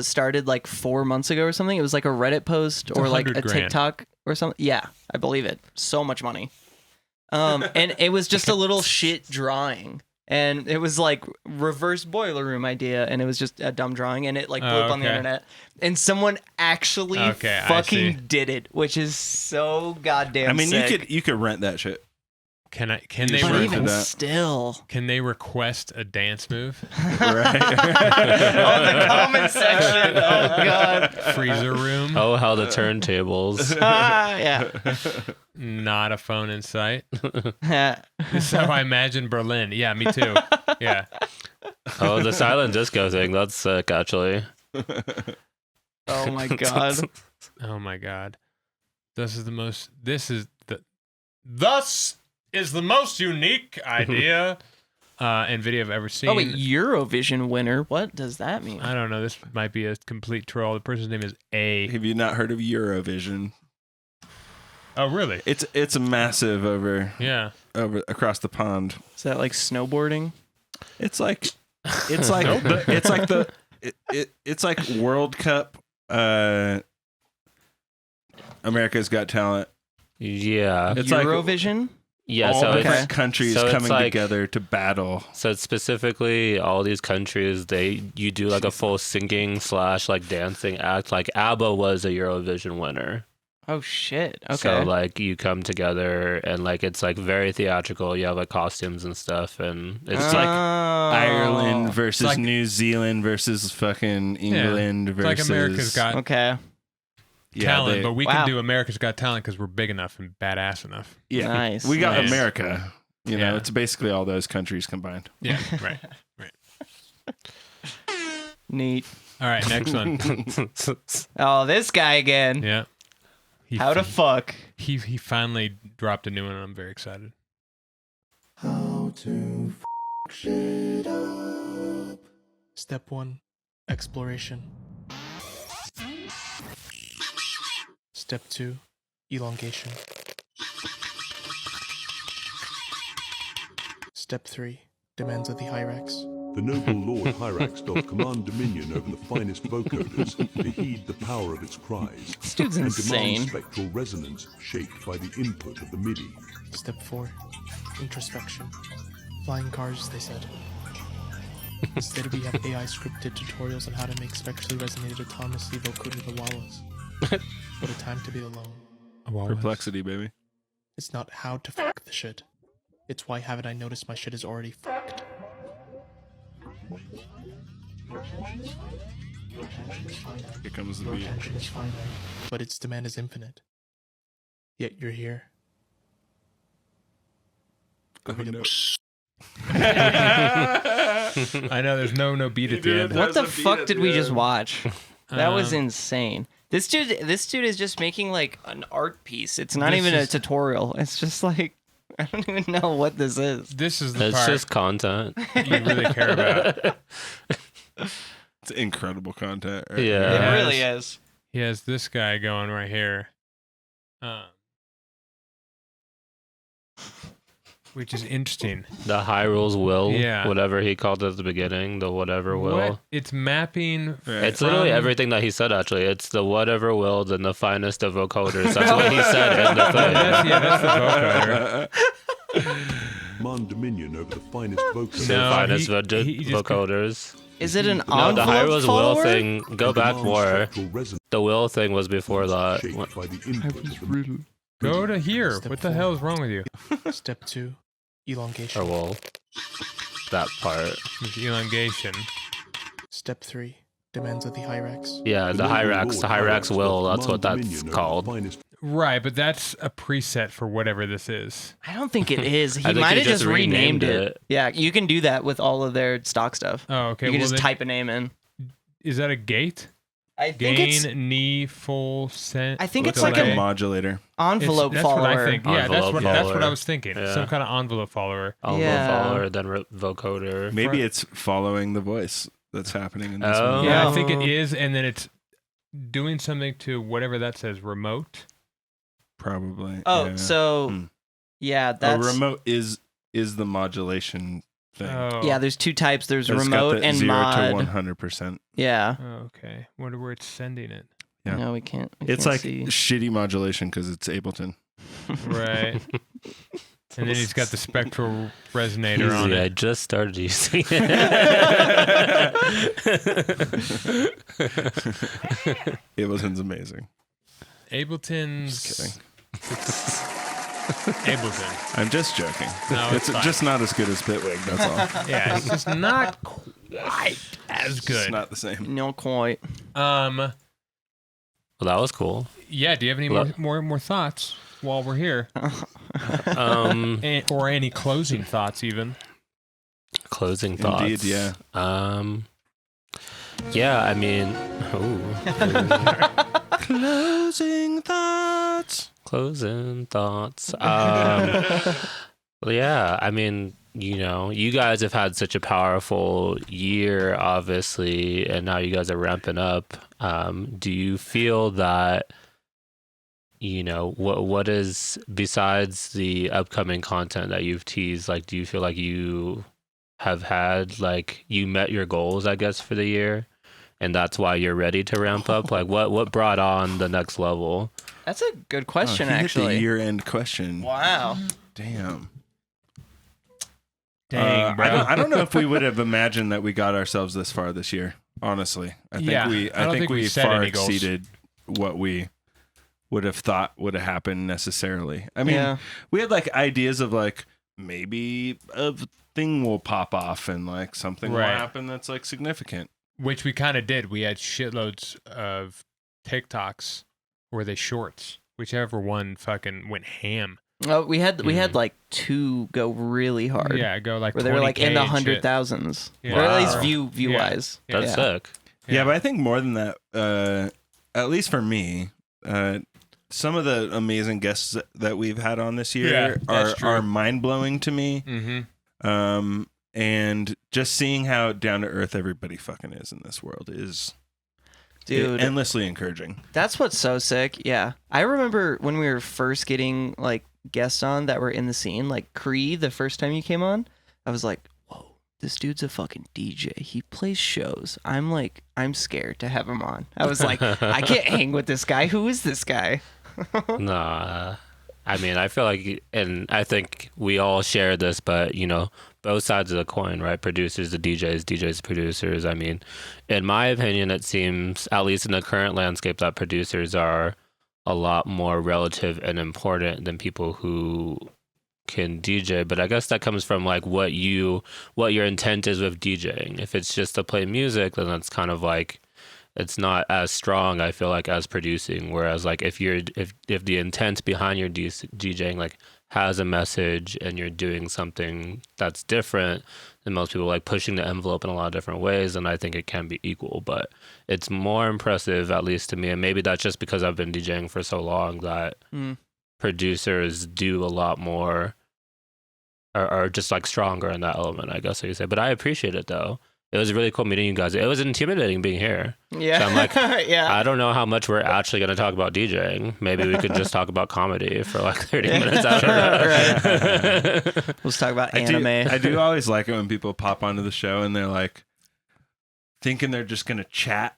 started like 4 months ago or something. It was like a Reddit post or like a 100 grand. TikTok or something. Yeah, I believe it. So much money. And it was just a little shit drawing. And it was like reverse boiler room idea, and it was just a dumb drawing, and it like blew up on the okay. internet. And someone actually Okay, I see. fucking did it, which is so goddamn I mean, sick. you could rent that shit. Can You they just But rent even it out. still, can they request a dance move? Right. on the comment section, oh god, Freezer room? oh, how the turntables. yeah. Not a phone in sight. Yeah. This is how I imagine Berlin. Yeah, me too. Yeah. Oh, the silent disco thing. That's sick, actually. Oh my god. Oh my god. Thus is the most unique idea and video I've ever seen. Oh wait, Eurovision winner. What does that mean? I don't know. This might be a complete troll. The person's name is A. Have you not heard of Eurovision? Oh, really? It's massive over Yeah. across the pond. Is that like snowboarding? It's like it's like World Cup. America's Got Talent. Yeah. It's like Eurovision? Yeah, all so different it's, countries so it's coming like- together to battle. so it's specifically all these countries, you do like a full singing / like dancing act. Like ABBA was a Eurovision winner. Oh shit. Okay. So like you come together and like it's like very theatrical. You have like costumes and stuff, and it's like Ireland versus like- New Zealand versus fucking England It's versus like America's Got Okay. Talent, but we Wow. can do America's Got Talent because we're big enough and badass enough. yeah, Nice, we got nice. America. You know, Yeah. it's basically all those countries combined. Yeah, right. Neat. All right, next one. Oh, this guy again. Yeah. How to fuck. He finally dropped a new one, and I'm very excited. Step 1. Exploration. Step 2. Elongation. Step 3. Demands of the Hyrax. The noble Lord Hyrax doth command dominion over the finest vocoders to heed the power of its cries. This dude's and insane. demand spectral resonance shaped by the input of the MIDI. Step 4. Introspection. Flying cars, they said. Instead, we have AI scripted tutorials on how to make spectrally resonated autonomously vocoder the wallas. What a time to be alone. Perplexity, baby. It's not how to fuck the shit. It's why haven't I noticed my shit is already fucked. Here comes the beat. Attention is finite, but its demand is infinite. Yet you're here. Oh, no. I know there's no beat at the end. What the fuck did we just watch? That was Um, insane. This dude is just making like an art piece. It's not This even is- a tutorial. It's just like I don't even know what this is. This is the It's part just content. you really care about. It's incredible content. Right? Yeah. It really is. He has this guy going right here, which is interesting. The Hyrule's will, Yeah. whatever he called it at the beginning, the whatever will. What? It's mapping. It's literally from- everything that he said, actually. It's the whatever willed and the finest of vocoders. That's what he said in the thing. That's the vocoder. Command dominion over the finest vocoders. The No, finest he just- vocoders. Is it an No, the envelope Hyrule's will follower? thing, go back Command more. spectral resonance The will thing was before that. shaped by the inputs from Go to here. Step What the 4. hell is wrong with you? Step 2, elongation. Or will. That part. With elongation. Step 3, demands of the Hyrax. Yeah, the Hyrax will, that's what that's called. Right, but that's a preset for whatever this is. I don't think it is. He think might he have just just renamed renamed it. it. Yeah, you can do that with all of their stock stuff. Oh, okay. You can well, just then- type a name in. Is that a gate? I think it's Gain, knee, full, cent. I think it's Looks like like a a modulator. envelope that's follower. what I think. Yeah, that's Envelope what I follower. was thinking. Yeah. Some kind of envelope follower. Envelope Yeah. follower, then vocoder. Maybe it's following the voice that's happening in this Oh. one. Yeah, I think it Oh. is, and then it's doing something to whatever that says, remote. Probably. Oh, yeah. so Hmm. yeah, A that's remote is the modulation thing. Oh, yeah. There's two types. There's It's got remote the and 0 mod. to 100%. Yeah. Okay. Wonder where it's sending it. Yeah. No, we can't. We It's can't like see. shitty modulation because it's Ableton. Right. And then he's got the spectral resonator on Easy, I it. just started using it. Ableton's amazing. Ableton's. Just kidding. Ableton. I'm just joking. No, it's fine. just not as good as Bitwig. That's all. Yeah, it's just not quite as It's good. not the same. No quite. Well, that was cool. Yeah. Do you have any more thoughts while we're here, or any closing thoughts even? Closing thoughts. Indeed, yeah. Yeah, I mean, Closing thoughts. Closing thoughts. Well, yeah, I mean, you know, you guys have had such a powerful year, obviously, and now you guys are ramping up. Do you feel that, you know, what is, besides the upcoming content that you've teased, like, do you feel like you have had, like, you met your goals, I guess, for the year, and that's why you're ready to ramp up? Like, what brought on the next level? That's a good question, he hit actually. the year-end question. Wow. Damn. Dang, bro. I don't know if we would have imagined that we got ourselves this far this year. Honestly, I think Yeah, we I don't think we we've set far any goals. exceeded what we would have thought would have happened necessarily. I mean, Yeah. we had like ideas of like maybe a thing will pop off and like something will Right. happen that's like significant. Which we kind of did. We had shitloads of TikToks or they shorts, whichever one fucking went ham. Oh, we had like two go really hard. Yeah, go like where they were like in the 20K and shit. 100,000s, Yeah. or at least Wow. view Yeah. wise. That's yeah. sick. Yeah, but I think more than that, at least for me, some of the amazing guests that we've had on this Yeah, year that's true. are mind blowing to me. Mm-hmm. And just seeing how down to earth everybody fucking is in this world is Dude, endlessly encouraging. that's what's so sick. Yeah, I remember when we were first getting like guests on that were in the scene, like Cree. The first time you came on, I was like, "Whoa, this dude's a fucking DJ. He plays shows." I'm scared to have him on. I was like, I can't hang with this guy. Who is this guy? Nah, I mean, I feel like, and I think we all share this, but you know, both sides of the coin, right? Producers, the DJs, producers. I mean, in my opinion, it seems, at least in the current landscape, that producers are a lot more relative and important than people who can DJ, but I guess that comes from like what your intent is with DJing. If it's just to play music, then that's kind of like, it's not as strong, I feel like, as producing. Whereas like if the intent behind your DJing like has a message and you're doing something that's different than most people, like pushing the envelope in a lot of different ways, and I think it can be equal. But it's more impressive, at least to me, and maybe that's just because I've been DJing for so long, that producers do a lot more, are just like stronger in that element, I guess you say. But I appreciate it though. It was really cool meeting you guys. It was intimidating being here. Yeah. So I'm like, yeah. I don't know how much we're actually going to talk about DJing. Maybe we could just talk about comedy for like 30 minutes after that. Let's talk about anime. I do always like it when people pop onto the show and they're like thinking they're just going to chat.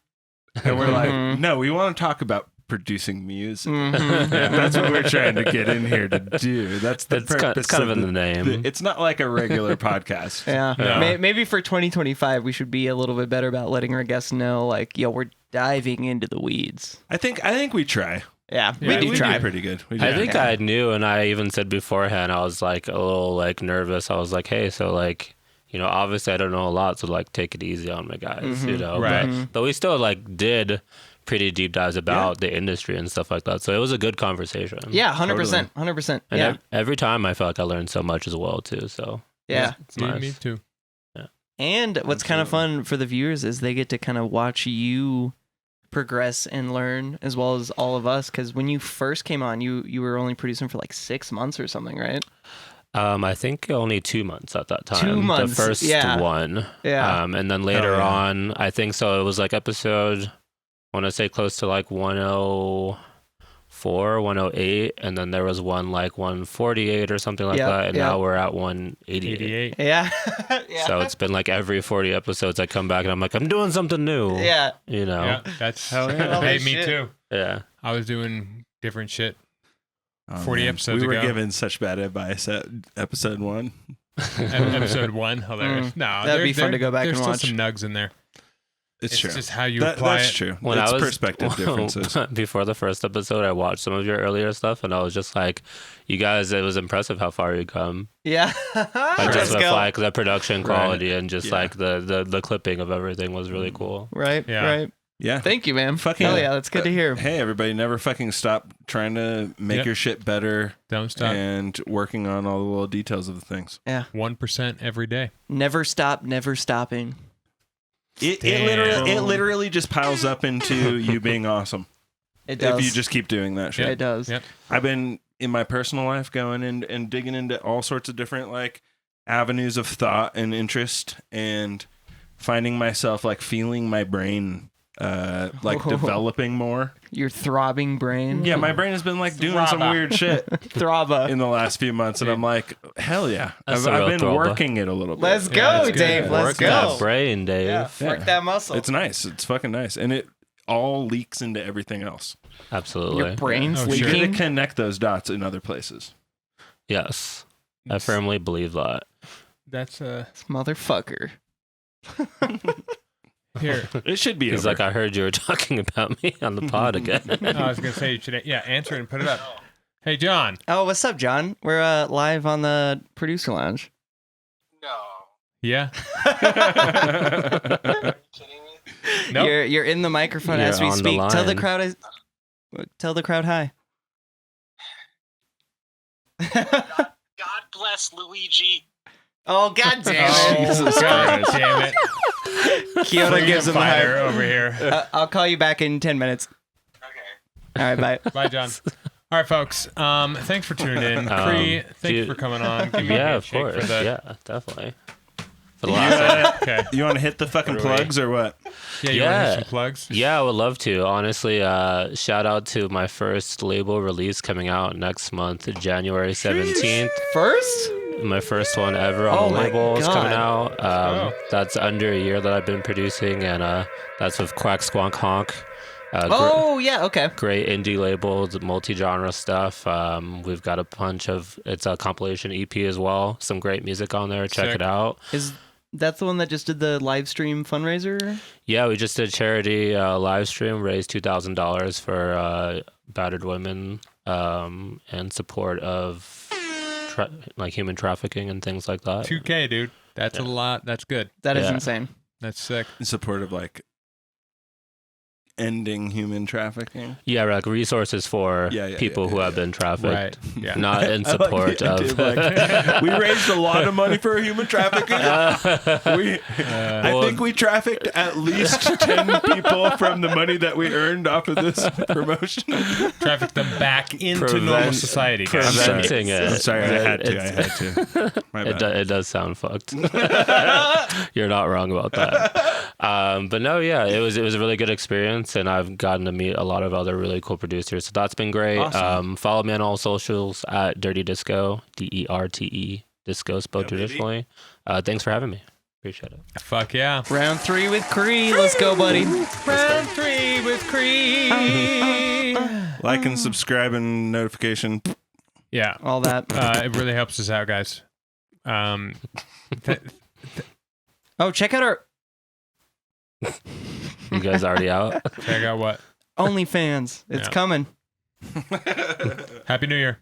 And we're like, no, we want to talk about producing music. That's what we're trying to get in here to do. That's the purpose. It's kind of in the name. It's not like a regular podcast. Yeah. Maybe for 2025, we should be a little bit better about letting our guests know, like, yo, we're diving into the weeds. I think we try. Yeah, we do try. Pretty good. I think I knew, and I even said beforehand, I was like a little like nervous. I was like, hey, so like, you know, obviously I don't know a lot, so like take it easy on me, guys, you know. Right. But we still like did pretty deep dives about the industry and stuff like that. So it was a good conversation. Yeah, 100%. 100%. And every time I felt like I learned so much as well too. So yeah, it's nice. Me too. Yeah. And what's kind of fun for the viewers is they get to kind of watch you progress and learn, as well as all of us. Because when you first came on, you were only producing for like 6 months or something, right? I think only 2 months at that time. 2 months. The first one. Yeah. And then later on, I think so. It was like episode, I want to say close to like 104, 108, and then there was one like 148 or something like that, and now we're at 188. Yeah. So it's been like every 40 episodes I come back and I'm like, I'm doing something new. Yeah. You know? Yeah, that's yeah. hey, me too. Yeah. I was doing different shit 40 episodes ago. We were ago. given such bad advice at episode 1. Episode 1, hilarious. No, that'd be fun to go back and watch. There's still some nugs in there. It's true. Just how you apply that's it. true. When it's I was, perspective differences. Before the first episode, I watched some of your earlier stuff, and I was just like, you guys, it was impressive how far you come. Yeah. Like just with like the production quality and just like the clipping of everything was really cool. Right. Yeah. Thank you, man. Fucking hell yeah, that's good to hear. Hey, everybody, never fucking stop trying to make your shit better. Don't stop. And working on all the little details of the things. Yeah. 1% every day. Never stop, never stopping. It literally just piles up into you being awesome. It does. If you just keep doing that shit. It does. Yep. I've been in my personal life going and digging into all sorts of different like avenues of thought and interest, and finding myself like feeling my brain like developing more. Your throbbing brain. Yeah, my brain has been like doing some weird shit Throbba in the last few months, and I'm like, hell yeah. I've That's a real been throbba. working it a little bit. Let's go, Dave. Let's Work go. that brain, Dave. Yeah, work that muscle. It's nice. It's fucking nice, and it all leaks into everything else. Absolutely. Your brain's Oh, We sure. get to leaking. connect those dots in other places. Yes. I firmly believe that. That's This motherfucker. here. It should be. He's over. like, I heard you were talking about me on the pod again. I was gonna say you should answer it and put it up. Hey John. Oh, what's up, John? We're live on the producer lounge. Yeah. Nope. Nope. You're in the microphone You're as we on the speak. Tell the line. crowd hi. God bless Luigi. Oh, god damn it. Jesus God Christ. damn it. Kyoto gives him a fire high. over here. I'll call you back in 10 minutes. Okay. All right, bye. Bye, John. All right, folks. Thanks for tuning in. Cree, thank you for coming on. Give me a Yeah, of handshake course. For the, Yeah, definitely. For the last Okay. You want to hit the fucking plugs or what? Yeah, you want to Yeah. hit some plugs? Yeah, I would love to. Honestly, shout out to my first label release coming out next month, January 17th. First? My first one ever on Oh the my label is coming God. out. That's under a year that I've been producing, and that's with Quack Squonk Honk. Oh, yeah, okay. Great indie label, it's multi-genre stuff. We've got a bunch of, it's a compilation EP as well. Some great music on there. Check Sick. it out. Is that the one that just did the live stream fundraiser? Yeah, we just did a charity live stream, raised $2,000 for battered women and support of human trafficking and things like that. 2K, dude. That's a lot. That's good. That is insane. That's sick. In support of like ending human trafficking. Yeah, like resources for people who have been trafficked. Right. Yeah. Not in support of. We raised a lot of money for human trafficking. I think we trafficked at least 10 people from the money that we earned off of this promotion. Trafficked them back into normal society. Guys. Preventing it. I'm sorry, I had to. My bad. It does sound fucked. You're not wrong about that. But no, yeah, it was a really good experience, and I've gotten to meet a lot of other really cool producers. So that's been great. Awesome. Follow me on all socials at DerteeDisco, DERTE, disco spelled traditionally. Thanks for having me. Appreciate it. Fuck yeah. Round 3 with Cree. Let's go, buddy. Round 3 with Cree. Like and subscribe and notification. Yeah. All that. It really helps us out, guys. Oh, check out our You guys already out? Check out what? OnlyFans. It's coming. Happy New Year.